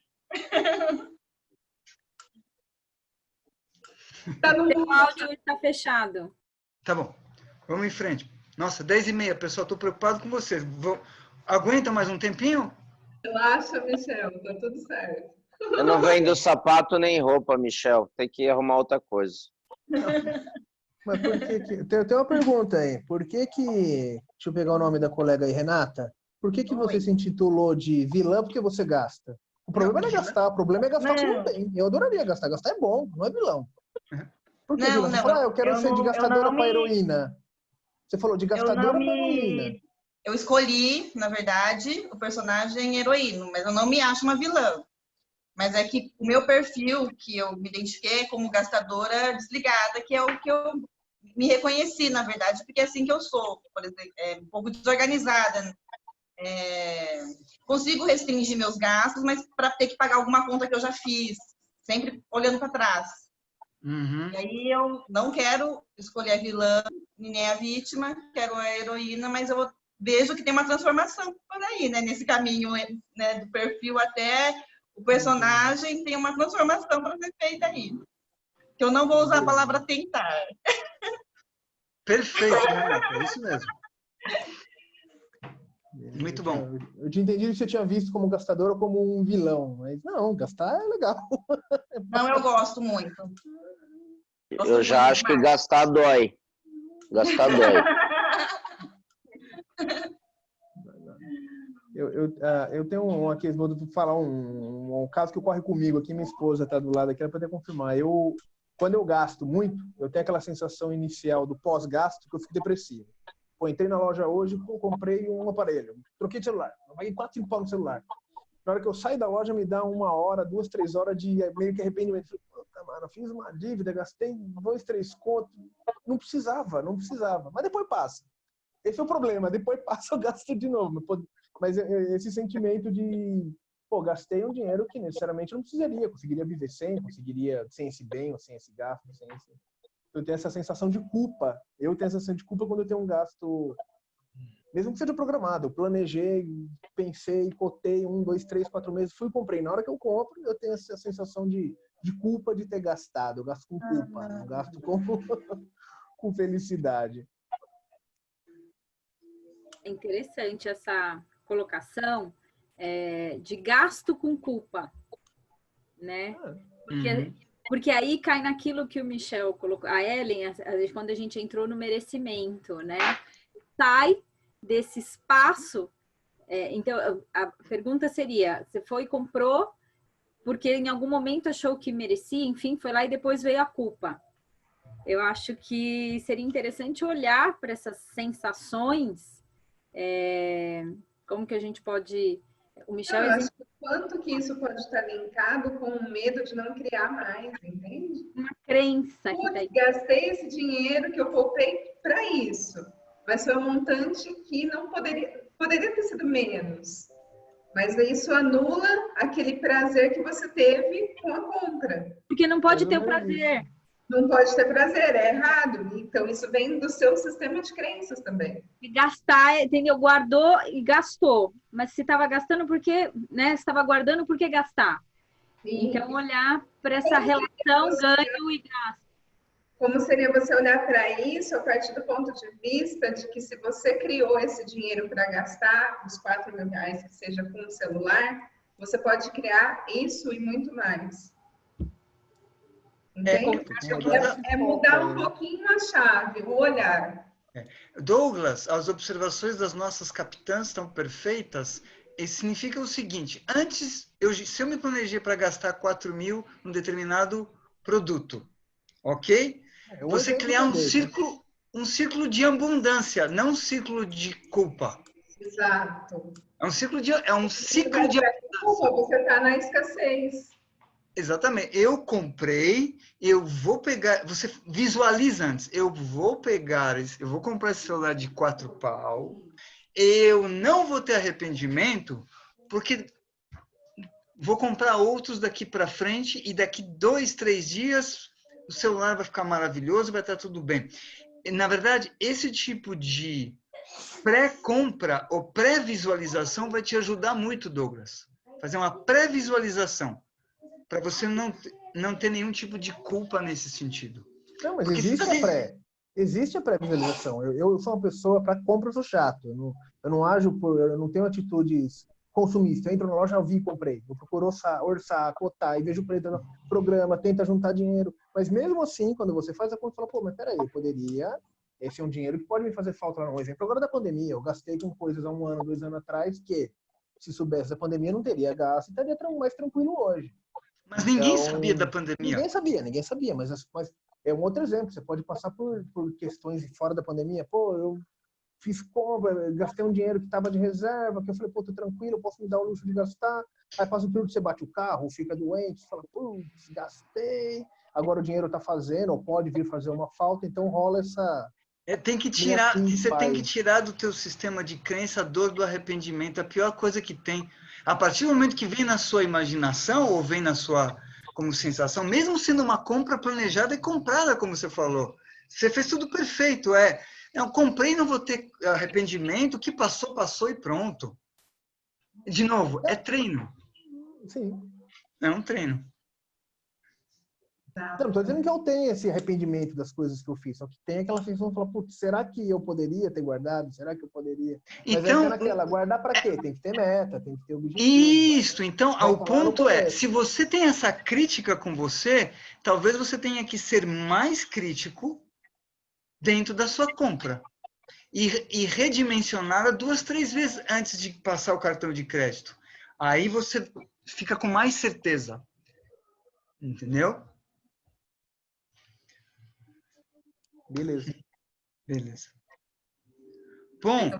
O áudio está fechado. Tá bom. Vamos em frente. Nossa, 10h30, pessoal. Estou preocupado com vocês. Aguenta mais um tempinho? Relaxa, Michel. Tá tudo certo. Eu não vendo sapato nem roupa, Michel. Tem que arrumar outra coisa. Mas por que... Tem uma pergunta aí. Por que... Deixa eu pegar o nome da colega aí, Renata. Por que você se intitulou de vilã porque você gasta? O problema não é gastar, o problema é gastar o que não tem. Eu adoraria gastar. Gastar é bom, não é vilão. Por que vilã? Você falou, eu quero ser de gastadora para heroína. Você falou de gastadora para heroína. Eu escolhi, na verdade, o personagem heroíno, mas eu não me acho uma vilã. Mas é que o meu perfil, que eu me identifiquei como gastadora desligada, que é o que eu me reconheci, na verdade, porque é assim que eu sou. Por exemplo, um pouco desorganizada. Consigo restringir meus gastos, mas para ter que pagar alguma conta que eu já fiz, sempre olhando para trás. Uhum. E aí eu não quero escolher a vilã nem a vítima, quero a heroína, mas eu vejo que tem uma transformação por aí, né? Nesse caminho, né, do perfil até o personagem tem uma transformação para ser feita aí. Que eu não vou usar a palavra tentar. Perfeito, Renata, é isso mesmo. Muito bom. Eu tinha entendido que você tinha visto como gastador ou como um vilão, mas não, gastar é legal. Não, eu gosto muito. Eu já acho que gastar dói. Gastar dói. Eu tenho aqui, vou falar um caso que ocorre comigo aqui, minha esposa está do lado aqui, ela pode confirmar. Quando eu gasto muito, eu tenho aquela sensação inicial do pós-gasto que eu fico depressivo. Pô, entrei na loja hoje, comprei um aparelho, troquei de celular, eu paguei 4, 5 pau no celular. Na hora que eu saio da loja, me dá 1 hora, 2, 3 horas de meio que arrependimento. Puta, mano, eu fiz uma dívida, gastei 2, 3 contos. Não precisava. Mas depois passa. Esse é o problema. Depois passa, eu gasto de novo. Mas esse sentimento de, pô, gastei um dinheiro que necessariamente eu não precisaria. Conseguiria viver conseguiria sem esse bem ou sem esse gasto. Eu tenho essa sensação de culpa. Eu tenho essa sensação de culpa quando eu tenho um gasto, mesmo que seja programado. Eu planejei, pensei, cotei 1, 2, 3, 4 meses, fui e comprei. Na hora que eu compro, eu tenho essa sensação de culpa de ter gastado. Eu gasto com culpa, não gasto com felicidade. É interessante essa colocação de gasto com culpa, né? Porque aí cai naquilo que o Michel colocou, a Ellen, quando a gente entrou no merecimento, né? Sai desse espaço. Então, a pergunta seria, você foi e comprou porque em algum momento achou que merecia, enfim, foi lá e depois veio a culpa. Eu acho que seria interessante olhar para essas sensações, como que a gente pode... O Michel... Eu acho que quanto que isso pode estar linkado com o medo de não criar mais, entende? Uma crença. Gastei esse dinheiro que eu poupei para isso, mas foi um montante que não poderia ter sido menos. Mas isso anula aquele prazer que você teve com a compra. Porque não pode ter o prazer. Não pode ter prazer, é errado. Então, isso vem do seu sistema de crenças também. E gastar, entendeu? Guardou e gastou. Mas se estava gastando, porque, né? Se estava guardando, por que gastar? Sim. Então, olhar para essa relação ganho e gasto. Como seria você olhar para isso a partir do ponto de vista de que se você criou esse dinheiro para gastar, os R$4.000, que seja com o celular, você pode criar isso e muito mais. Entende? É mudar um pouquinho a chave, o olhar. Douglas, as observações das nossas capitãs estão perfeitas. Isso significa o seguinte, antes, se eu me planejei para gastar 4.000 num determinado produto, ok? Você criar um ciclo de abundância, não um ciclo de culpa. Exato. É um ciclo de abundância. Você está na escassez. Exatamente. Eu comprei, eu vou pegar... Você visualiza antes. Eu vou comprar esse celular de 4 pau. Eu não vou ter arrependimento, porque vou comprar outros daqui para frente e daqui 2, 3 dias o celular vai ficar maravilhoso, vai estar tudo bem. E, na verdade, esse tipo de pré-compra ou pré-visualização vai te ajudar muito, Douglas. Fazer uma pré-visualização. Para você não ter nenhum tipo de culpa nesse sentido. Não, mas existe a pré-visualização. Eu sou uma pessoa, para compra eu sou chato. Eu não ajo eu não tenho atitudes consumistas. Eu entro na loja, eu vi e comprei. Eu procuro orçar, cotar, e vejo o preço do programa, tenta juntar dinheiro. Mas mesmo assim, quando você faz a conta, você fala, pô, mas peraí, eu poderia... Esse é um dinheiro que pode me fazer falta lá no exemplo. Agora da pandemia, eu gastei com coisas há 1 ano, 2 anos atrás, que se soubesse da pandemia, não teria gasto e estaria mais tranquilo hoje. Mas ninguém sabia da pandemia. Ninguém sabia, mas é um outro exemplo. Você pode passar por questões fora da pandemia. Pô, eu fiz compra, gastei um dinheiro que estava de reserva, que eu falei, pô, tô tranquilo, eu posso me dar o luxo de gastar. Aí passa o período que você bate o carro, fica doente, você fala, putz, gastei. Agora o dinheiro tá fazendo, ou pode vir fazer uma falta, então rola essa... Você tem que tirar do teu sistema de crença a dor do arrependimento, a pior coisa que tem. A partir do momento que vem na sua imaginação ou vem na sua como sensação, mesmo sendo uma compra planejada e comprada, como você falou, você fez tudo perfeito. Eu comprei, não vou ter arrependimento, o que passou, passou e pronto. De novo, é treino. Sim. É um treino. Não estou dizendo que eu tenho esse arrependimento das coisas que eu fiz, só que tem aquela sensação de falar, putz, será que eu poderia ter guardado? Será que eu poderia? Mas Então, é naquela, guardar para quê? Tem que ter meta, tem que ter objetivo. Isso, então, o ponto é, se você tem essa crítica com você, talvez você tenha que ser mais crítico dentro da sua compra. E redimensioná-la 2, 3 vezes antes de passar o cartão de crédito. Aí você fica com mais certeza. Entendeu? Beleza. Bom,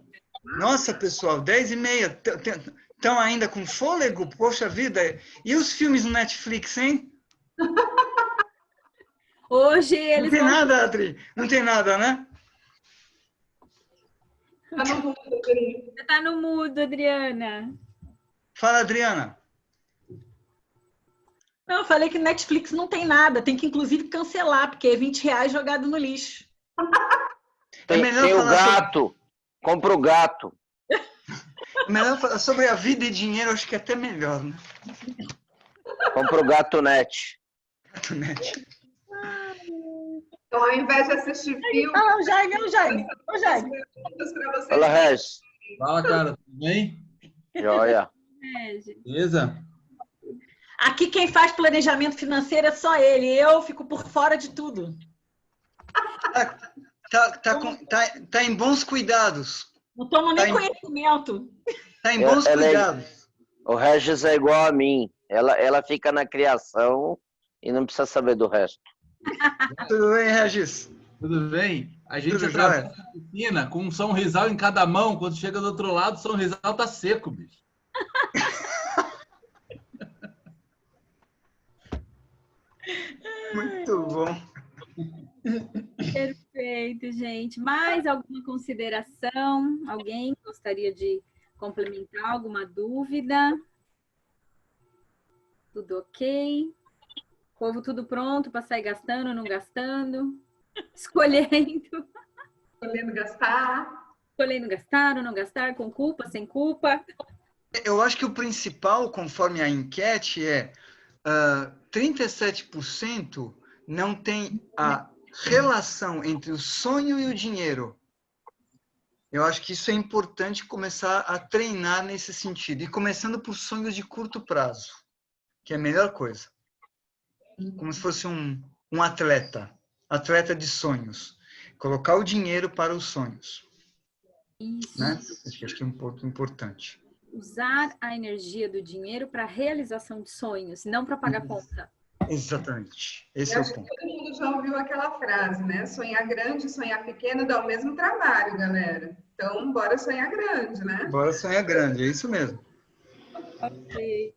nossa, pessoal, 10h30. Estão ainda com fôlego? Poxa vida. E os filmes no Netflix, hein? Hoje eles não tem nada, Adri. Não tem nada, né? Tá no mudo, Adri. Você tá no mudo, Adriana. Fala, Adriana. Não, eu falei que Netflix não tem nada, tem que inclusive cancelar, porque é R$20 jogado no lixo. Tem o gato, compra o gato. Melhor falar sobre a vida e dinheiro, acho que é até melhor, né? Compra o Gato Net. Gato Net. Então, ao invés de assistir filme... Ah, o Jaime. Fala, Regis. Fala, cara, tudo bem? Joia. Beleza? Aqui quem faz planejamento financeiro é só ele. Eu fico por fora de tudo. Tá em bons cuidados. Não tomo nem conhecimento. Tá em bons cuidados. O Regis é igual a mim. Ela fica na criação e não precisa saber do resto. Tudo bem, Regis? Tudo bem? A gente atravessa a piscina com um São Rizal em cada mão. Quando chega do outro lado, o São Rizal tá seco, bicho. Muito bom. Perfeito, gente. Mais alguma consideração? Alguém gostaria de complementar alguma dúvida? Tudo ok? Povo tudo pronto para sair gastando, não gastando? Escolhendo. Escolhendo gastar. Escolhendo gastar ou não gastar, com culpa, sem culpa. Eu acho que o principal, conforme a enquete, é 37% não tem a relação entre o sonho e o dinheiro. Eu acho que isso é importante começar a treinar nesse sentido. E começando por sonhos de curto prazo, que é a melhor coisa. Como se fosse um atleta de sonhos. Colocar o dinheiro para os sonhos. Isso. Né? Acho que é um ponto importante. Usar a energia do dinheiro para a realização de sonhos, não para pagar conta. Exatamente. Esse é o ponto. Todo mundo já ouviu aquela frase, né? Sonhar grande, sonhar pequeno dá o mesmo trabalho, galera. Então, bora sonhar grande, né? Bora sonhar grande, é isso mesmo. Ok.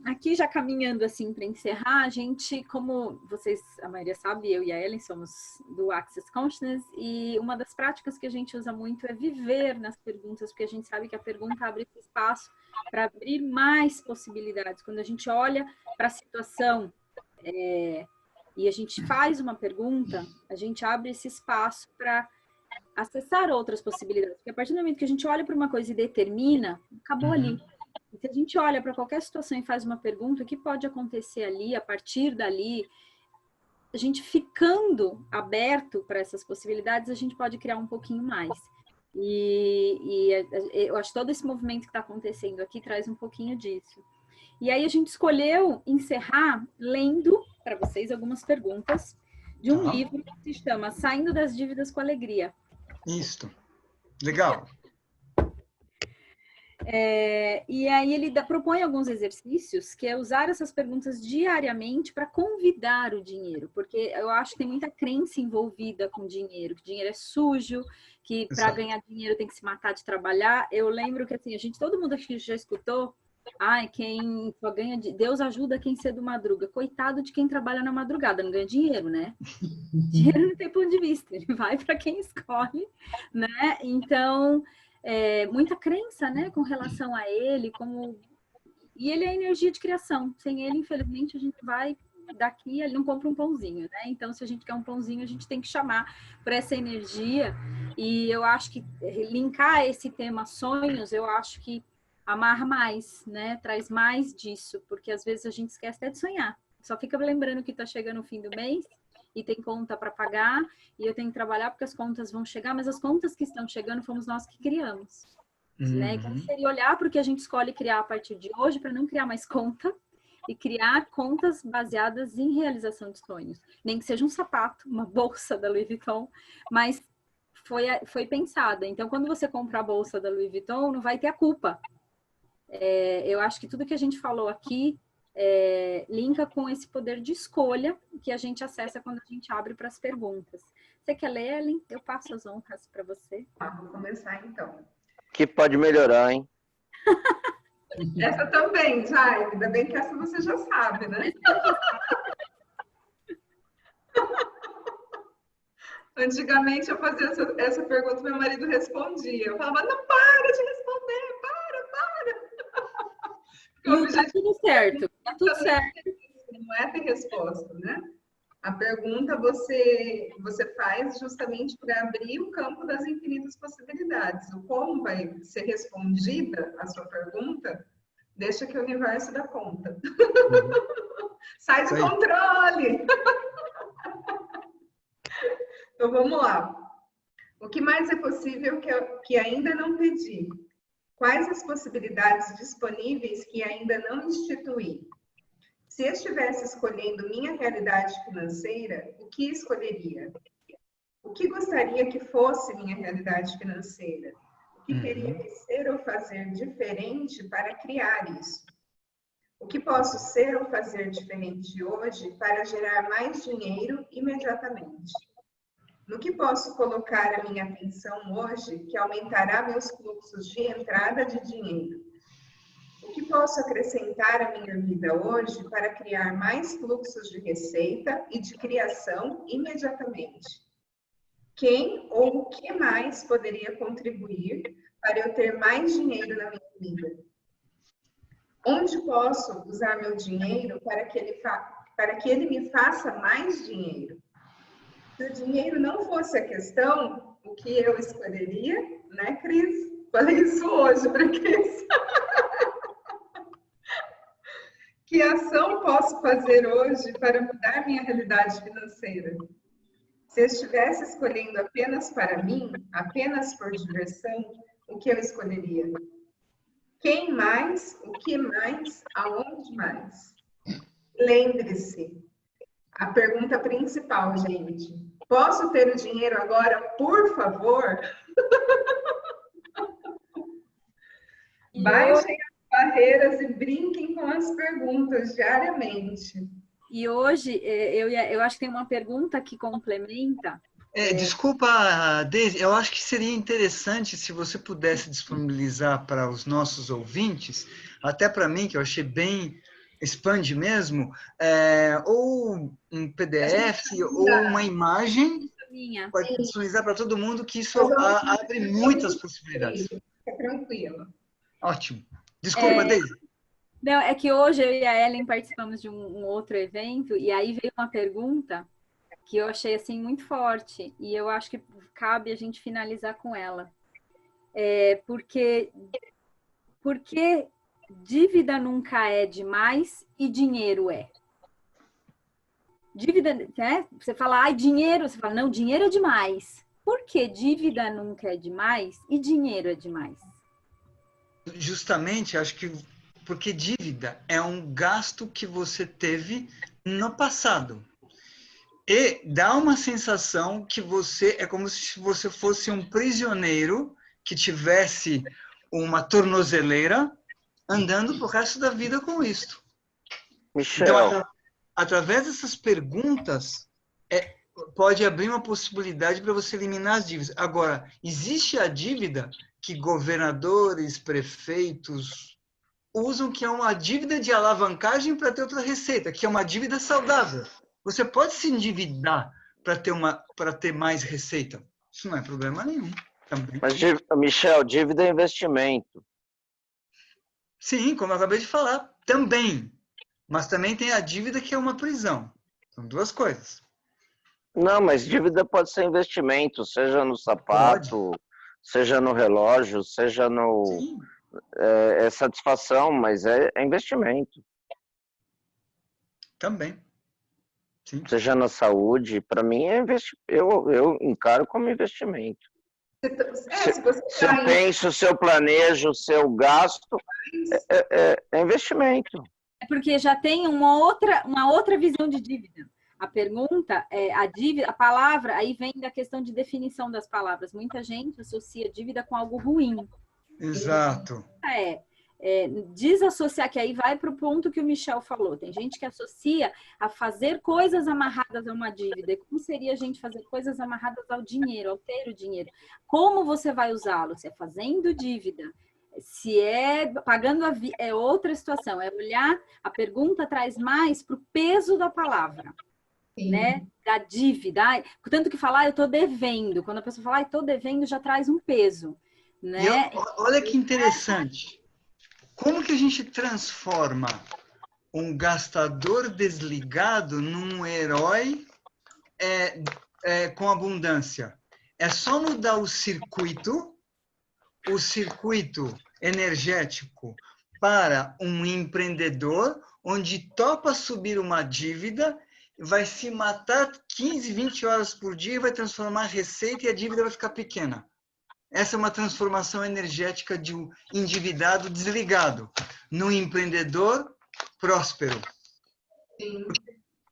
Aqui já caminhando assim para encerrar, a gente, como vocês, a maioria sabe, eu e a Ellen somos do Access Consciousness, e uma das práticas que a gente usa muito é viver nas perguntas, porque a gente sabe que a pergunta abre esse espaço para abrir mais possibilidades. Quando a gente olha para a situação e a gente faz uma pergunta, a gente abre esse espaço para acessar outras possibilidades, porque a partir do momento que a gente olha para uma coisa e determina, acabou ali. E se a gente olha para qualquer situação e faz uma pergunta, o que pode acontecer ali, a partir dali, a gente ficando aberto para essas possibilidades, a gente pode criar um pouquinho mais. E eu acho que todo esse movimento que está acontecendo aqui traz um pouquinho disso. E aí a gente escolheu encerrar lendo para vocês algumas perguntas de um livro que se chama Saindo das Dívidas com Alegria. Isso. Legal. E aí ele propõe alguns exercícios, que é usar essas perguntas diariamente para convidar o dinheiro, porque eu acho que tem muita crença envolvida com dinheiro, que dinheiro é sujo, que para ganhar dinheiro tem que se matar de trabalhar. Eu lembro que assim, todo mundo aqui já escutou, quem só ganha, Deus ajuda quem cedo madruga. Coitado de quem trabalha na madrugada, não ganha dinheiro, né? Dinheiro não tem ponto de vista, ele vai para quem escolhe, né? Então muita crença, né, com relação a ele, e ele é energia de criação. Sem ele, infelizmente, a gente vai daqui, ele não compra um pãozinho, né? Então, se a gente quer um pãozinho, a gente tem que chamar por essa energia. E eu acho que linkar esse tema sonhos, eu acho que amarra mais, né? Traz mais disso, porque às vezes a gente esquece até de sonhar. só fica lembrando que está chegando o fim do mês e tem conta para pagar, e eu tenho que trabalhar porque as contas vão chegar, mas as contas que estão chegando fomos nós que criamos. Né? Então, seria olhar para o que a gente escolhe criar a partir de hoje, para não criar mais conta, e criar contas baseadas em realização de sonhos. Nem que seja um sapato, uma bolsa da Louis Vuitton, mas foi pensada. Então, quando você compra a bolsa da Louis Vuitton, não vai ter a culpa. Eu acho que tudo que a gente falou aqui linka com esse poder de escolha que a gente acessa quando a gente abre para as perguntas. Você quer ler, Ellen? Eu passo as honras para você. Vou começar, então. Que pode melhorar, hein? Essa também, Jaime. Ainda bem que essa você já sabe, né? Antigamente eu fazia essa pergunta, meu marido respondia. Eu falava, não, para de responder, para. Não, tá tudo certo, tá tudo certo. Não é ter resposta, né? A pergunta você faz justamente para abrir o campo das infinitas possibilidades. O como vai ser respondida a sua pergunta, deixa que o universo dá conta. Sai do controle! Então, vamos lá. O que mais é possível que ainda não pedi? Quais as possibilidades disponíveis que ainda não instituí? Se eu estivesse escolhendo minha realidade financeira, o que escolheria? O que gostaria que fosse minha realidade financeira? O que teria que ser ou fazer diferente para criar isso? O que posso ser ou fazer diferente hoje para gerar mais dinheiro imediatamente? No que posso colocar a minha atenção hoje que aumentará meus fluxos de entrada de dinheiro? O que posso acrescentar à minha vida hoje para criar mais fluxos de receita e de criação imediatamente? Quem ou o que mais poderia contribuir para eu ter mais dinheiro na minha vida? Onde posso usar meu dinheiro para que ele me faça mais dinheiro? Se o dinheiro não fosse a questão, o que eu escolheria, né, Cris? Falei isso hoje para Cris. Que ação posso fazer hoje para mudar minha realidade financeira? Se eu estivesse escolhendo apenas para mim, apenas por diversão, o que eu escolheria? Quem mais, o que mais, aonde mais? Lembre-se, a pergunta principal, gente. Posso ter o dinheiro agora, por favor? Baixem as barreiras e brinquem com as perguntas diariamente. E hoje, eu acho que tem uma pergunta que complementa. Desculpa, Deise, eu acho que seria interessante se você pudesse disponibilizar para os nossos ouvintes, até para mim, que eu achei bem expande mesmo, ou um PDF ou uma imagem, pode disponibilizar para todo mundo, que isso abre muitas possibilidades. Fica tranquilo. Ótimo. Desculpa, Deise. Não, é que hoje eu e a Ellen participamos de um outro evento, e aí veio uma pergunta que eu achei assim muito forte, e eu acho que cabe a gente finalizar com ela. Porque dívida nunca é demais e dinheiro é. Dívida, né? Você fala, dinheiro, você fala, não, dinheiro é demais. Por que dívida nunca é demais e dinheiro é demais? Justamente, acho que porque dívida é um gasto que você teve no passado. E dá uma sensação que você é como se você fosse um prisioneiro que tivesse uma tornozeleira andando pro resto da vida com isso. Michel. Então, através dessas perguntas, pode abrir uma possibilidade para você eliminar as dívidas. Agora, existe a dívida que governadores, prefeitos usam, que é uma dívida de alavancagem para ter outra receita, que é uma dívida saudável. Você pode se endividar para ter mais receita. Isso não é problema nenhum. Também. Mas, Michel, dívida é investimento. Sim, como eu acabei de falar, também. Mas também tem a dívida que é uma prisão. São duas coisas. Não, mas dívida pode ser investimento, seja no sapato, seja no relógio, seja no... É satisfação, mas é investimento. Também. Sim. Seja na saúde, para mim eu encaro como investimento. Se eu penso, se eu planejo, se eu gasto, é investimento. É porque já tem uma outra visão de dívida. A pergunta é a dívida, a palavra, aí vem da questão de definição das palavras. Muita gente associa dívida com algo ruim. Exato. Desassociar, que aí vai para o ponto que o Michel falou. Tem gente que associa a fazer coisas amarradas a uma dívida. E como seria a gente fazer coisas amarradas ao dinheiro, ao ter o dinheiro? Como você vai usá-lo? Se é fazendo dívida, se é pagando é outra situação. É olhar, a pergunta traz mais para o peso da palavra. Sim. Né? Da dívida. Tanto que falar, eu estou devendo. Quando a pessoa fala, estou devendo, já traz um peso. Né? Olha que interessante. Como que a gente transforma um gastador desligado num herói com abundância? É só mudar o circuito energético para um empreendedor onde topa subir uma dívida, vai se matar 15, 20 horas por dia e vai transformar a receita e a dívida vai ficar pequena. Essa é uma transformação energética de um endividado desligado num empreendedor próspero. Sim.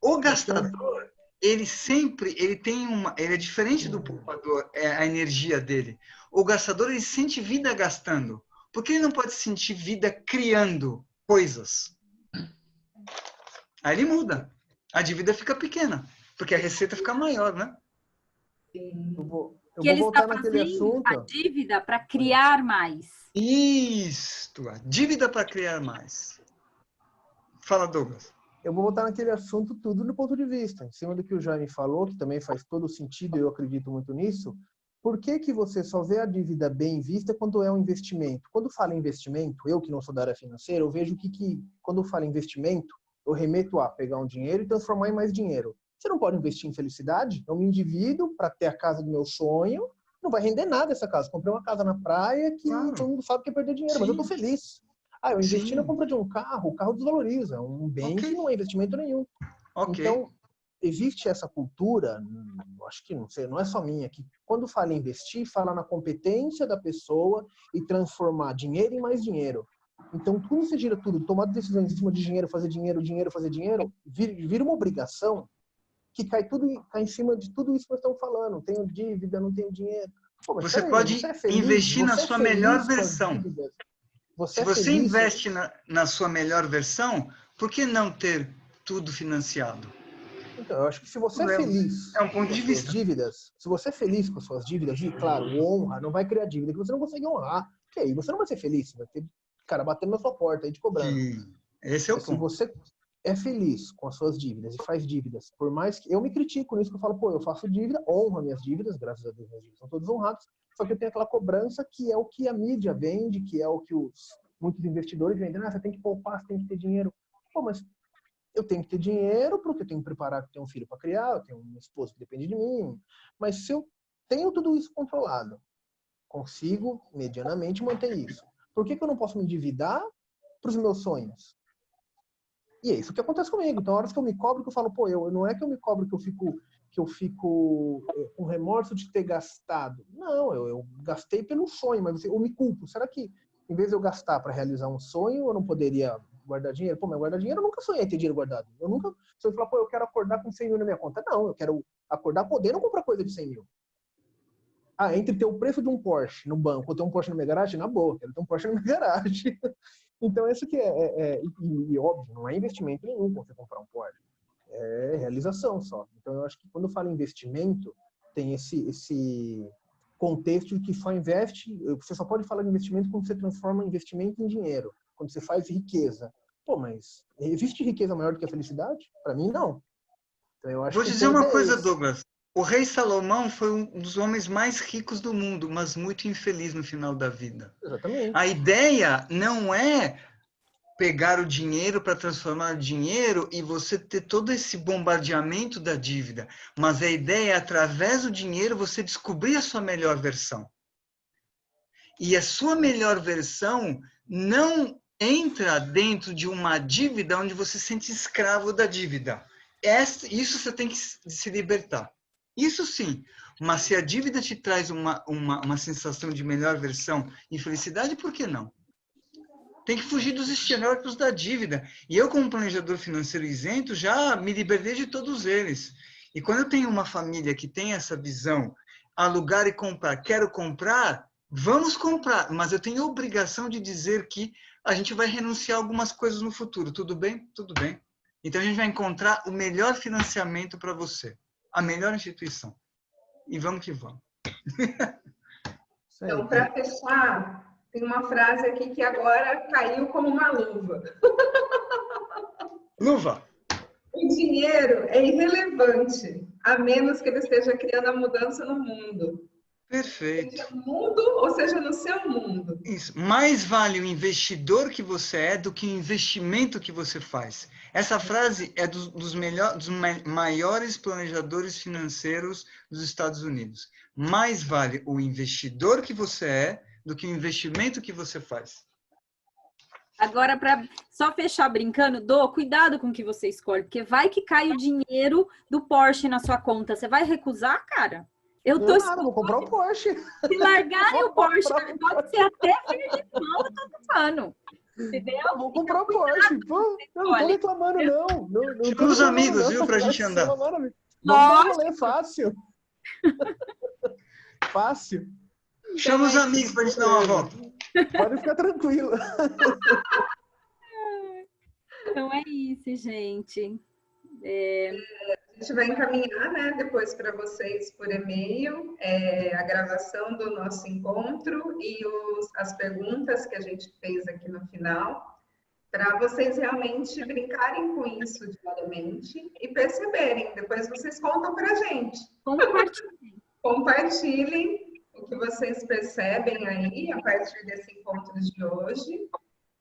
O gastador, ele é diferente do poupador, a energia dele. O gastador, ele sente vida gastando. Por que ele não pode sentir vida criando coisas? Aí ele muda. A dívida fica pequena, porque a receita fica maior, né? Sim. Que ele está fazendo a dívida para criar mais. Isto, a dívida para criar mais. Fala, Douglas. Eu vou voltar naquele assunto tudo no ponto de vista. Em cima do que o Jaime falou, que também faz todo sentido, eu acredito muito nisso. Por que que você só vê a dívida bem vista quando é um investimento? Quando fala em investimento, eu que não sou da área financeira, eu vejo que quando fala em investimento, eu remeto a pegar um dinheiro e transformar em mais dinheiro. Você não pode investir em felicidade? Eu me endivido para ter a casa do meu sonho, não vai render nada essa casa. Comprei uma casa na praia que todo mundo sabe que é perder dinheiro, sim, mas eu tô feliz. Eu investi na compra de um carro, o carro desvaloriza, um bem que não é investimento nenhum. Então, existe essa cultura, acho que não é só minha, que quando fala em investir, fala na competência da pessoa e transformar dinheiro em mais dinheiro. Então, quando você gira tudo, tomar decisões em cima de dinheiro, fazer dinheiro, vira uma obrigação que cai em cima de tudo isso que nós estamos falando. Tenho dívida, não tenho dinheiro. Pô, você pode investir na sua melhor versão. Se você investe na sua melhor versão, por que não ter tudo financiado? Então, eu acho que se você é feliz com as suas dívidas, se você é feliz com as suas dívidas, e claro, honra, não vai criar dívida que você não consegue honrar. Que aí você não vai ser feliz, vai ter cara batendo na sua porta aí te cobrando. Sim, esse é o ponto. Se você é feliz com as suas dívidas e faz dívidas, por mais que eu me critico nisso, que eu falo, eu faço dívida, honro minhas dívidas, graças a Deus minhas dívidas são todas honradas, só que eu tenho aquela cobrança que é o que a mídia vende, que é o que muitos investidores vendem, você tem que poupar, você tem que ter dinheiro. Mas eu tenho que ter dinheiro porque eu tenho que preparar, eu tenho um filho para criar, eu tenho uma esposa que depende de mim, mas se eu tenho tudo isso controlado, consigo medianamente manter isso. Por que eu não posso me endividar para os meus sonhos? E é isso que acontece comigo. Então, horas que eu me cobro, que eu falo, não é que eu me cobro que eu fico com remorso de ter gastado. Não, eu gastei pelo sonho, mas eu me culpo. Será que, em vez de eu gastar para realizar um sonho, eu não poderia guardar dinheiro? Mas guardar dinheiro, eu nunca sonhei ter dinheiro guardado. Se eu falar, eu quero acordar com 100 mil na minha conta. Não, eu quero acordar podendo comprar coisa de 100 mil. Entre ter o preço de um Porsche no banco ou ter um Porsche na minha garagem, na boa, quero ter um Porsche na minha garagem. Então, isso que e óbvio, não é investimento nenhum quando você comprar um Porsche. É realização só. Então, eu acho que quando eu falo investimento, tem esse contexto de que só investe, você só pode falar de investimento quando você transforma investimento em dinheiro, quando você faz riqueza. Mas existe riqueza maior do que a felicidade? Para mim, não. Então, eu acho Vou dizer uma coisa, Douglas. O rei Salomão foi um dos homens mais ricos do mundo, mas muito infeliz no final da vida. Exatamente. A ideia não é pegar o dinheiro para transformar o dinheiro e você ter todo esse bombardeamento da dívida, mas a ideia é, através do dinheiro, você descobrir a sua melhor versão. E a sua melhor versão não entra dentro de uma dívida onde você se sente escravo da dívida. Isso você tem que se libertar. Isso sim. Mas se a dívida te traz uma sensação de melhor versão e felicidade, por que não? Tem que fugir dos estereótipos da dívida. E eu, como planejador financeiro isento, já me libertei de todos eles. E quando eu tenho uma família que tem essa visão, alugar e comprar, quero comprar, vamos comprar. Mas eu tenho a obrigação de dizer que a gente vai renunciar a algumas coisas no futuro. Tudo bem? Tudo bem. Então a gente vai encontrar o melhor financiamento para você. A melhor instituição. E vamos que vamos. Então, para fechar... Tem uma frase aqui que agora caiu como uma luva. Luva. O dinheiro é irrelevante, a menos que ele esteja criando a mudança no mundo. Perfeito. Seja no mundo ou seja no seu mundo. Isso. Mais vale o investidor que você é do que o investimento que você faz. Essa frase é dos maiores planejadores financeiros dos Estados Unidos. Mais vale o investidor que você é do que o investimento que você faz. Agora, para só fechar brincando, cuidado com o que você escolhe, porque vai que cai o dinheiro do Porsche na sua conta. Você vai recusar, cara? Eu tô vou comprar um Porsche. Se largarem o Porsche, pode ser até verde mal, eu tô falando. Entendeu? Vou comprar um Porsche. Pô, eu não tô reclamando, não. Chama os amigos, viu, pra gente andar. Vamos dar um rolê fácil. Fácil. Chama os amigos para a gente dar uma volta. Pode ficar tranquilo. Então é isso, gente. A gente vai encaminhar, né, depois para vocês por e-mail a gravação do nosso encontro e as perguntas que a gente fez aqui no final, para vocês realmente brincarem com isso diariamente e perceberem. Depois vocês contam para a gente. Compartilhem o que vocês percebem aí a partir desse encontro de hoje.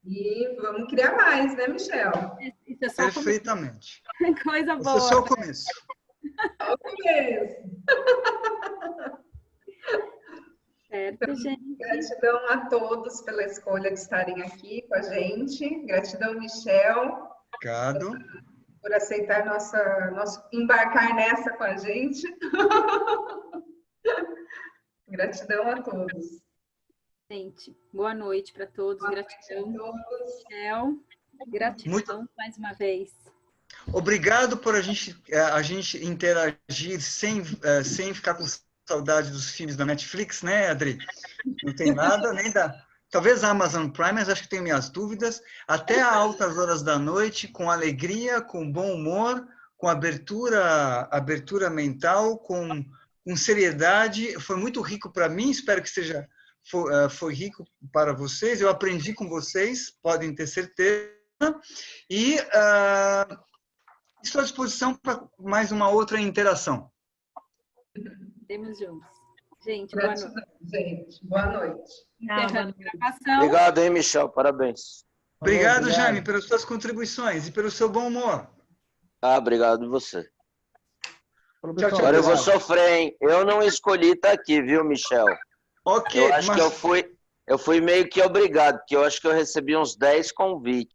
E vamos criar mais, né, Michel? Isso é só perfeitamente. Coisa boa. Isso é só o começo. Só o começo. Certo, então, gente. Gratidão a todos pela escolha de estarem aqui com a gente. Gratidão, Michel. Obrigado. Por aceitar embarcar nessa com a gente. Gratidão a todos. Gente, boa noite para todos. Gratidão. Michel. Gratidão mais uma vez. Obrigado por a gente interagir sem ficar com saudade dos filmes da Netflix, né, Adri? Não tem nada, nem da... Talvez a Amazon Prime, mas acho que tenho minhas dúvidas. Até a altas horas da noite, com alegria, com bom humor, com abertura mental, com seriedade. Foi muito rico para mim, espero que foi rico para vocês. Eu aprendi com vocês, podem ter certeza. E estou à disposição para mais uma outra interação. Temos juntos. Gente, boa noite. Gente, boa noite. Obrigado, hein, Michel? Parabéns. Obrigado, Jaime, pelas suas contribuições e pelo seu bom humor. Obrigado você. Tchau, tchau. Agora eu vou sofrer, hein? Eu não escolhi estar aqui, viu, Michel? Ok, eu acho que eu fui meio que obrigado, porque eu acho que eu recebi uns 10 convites.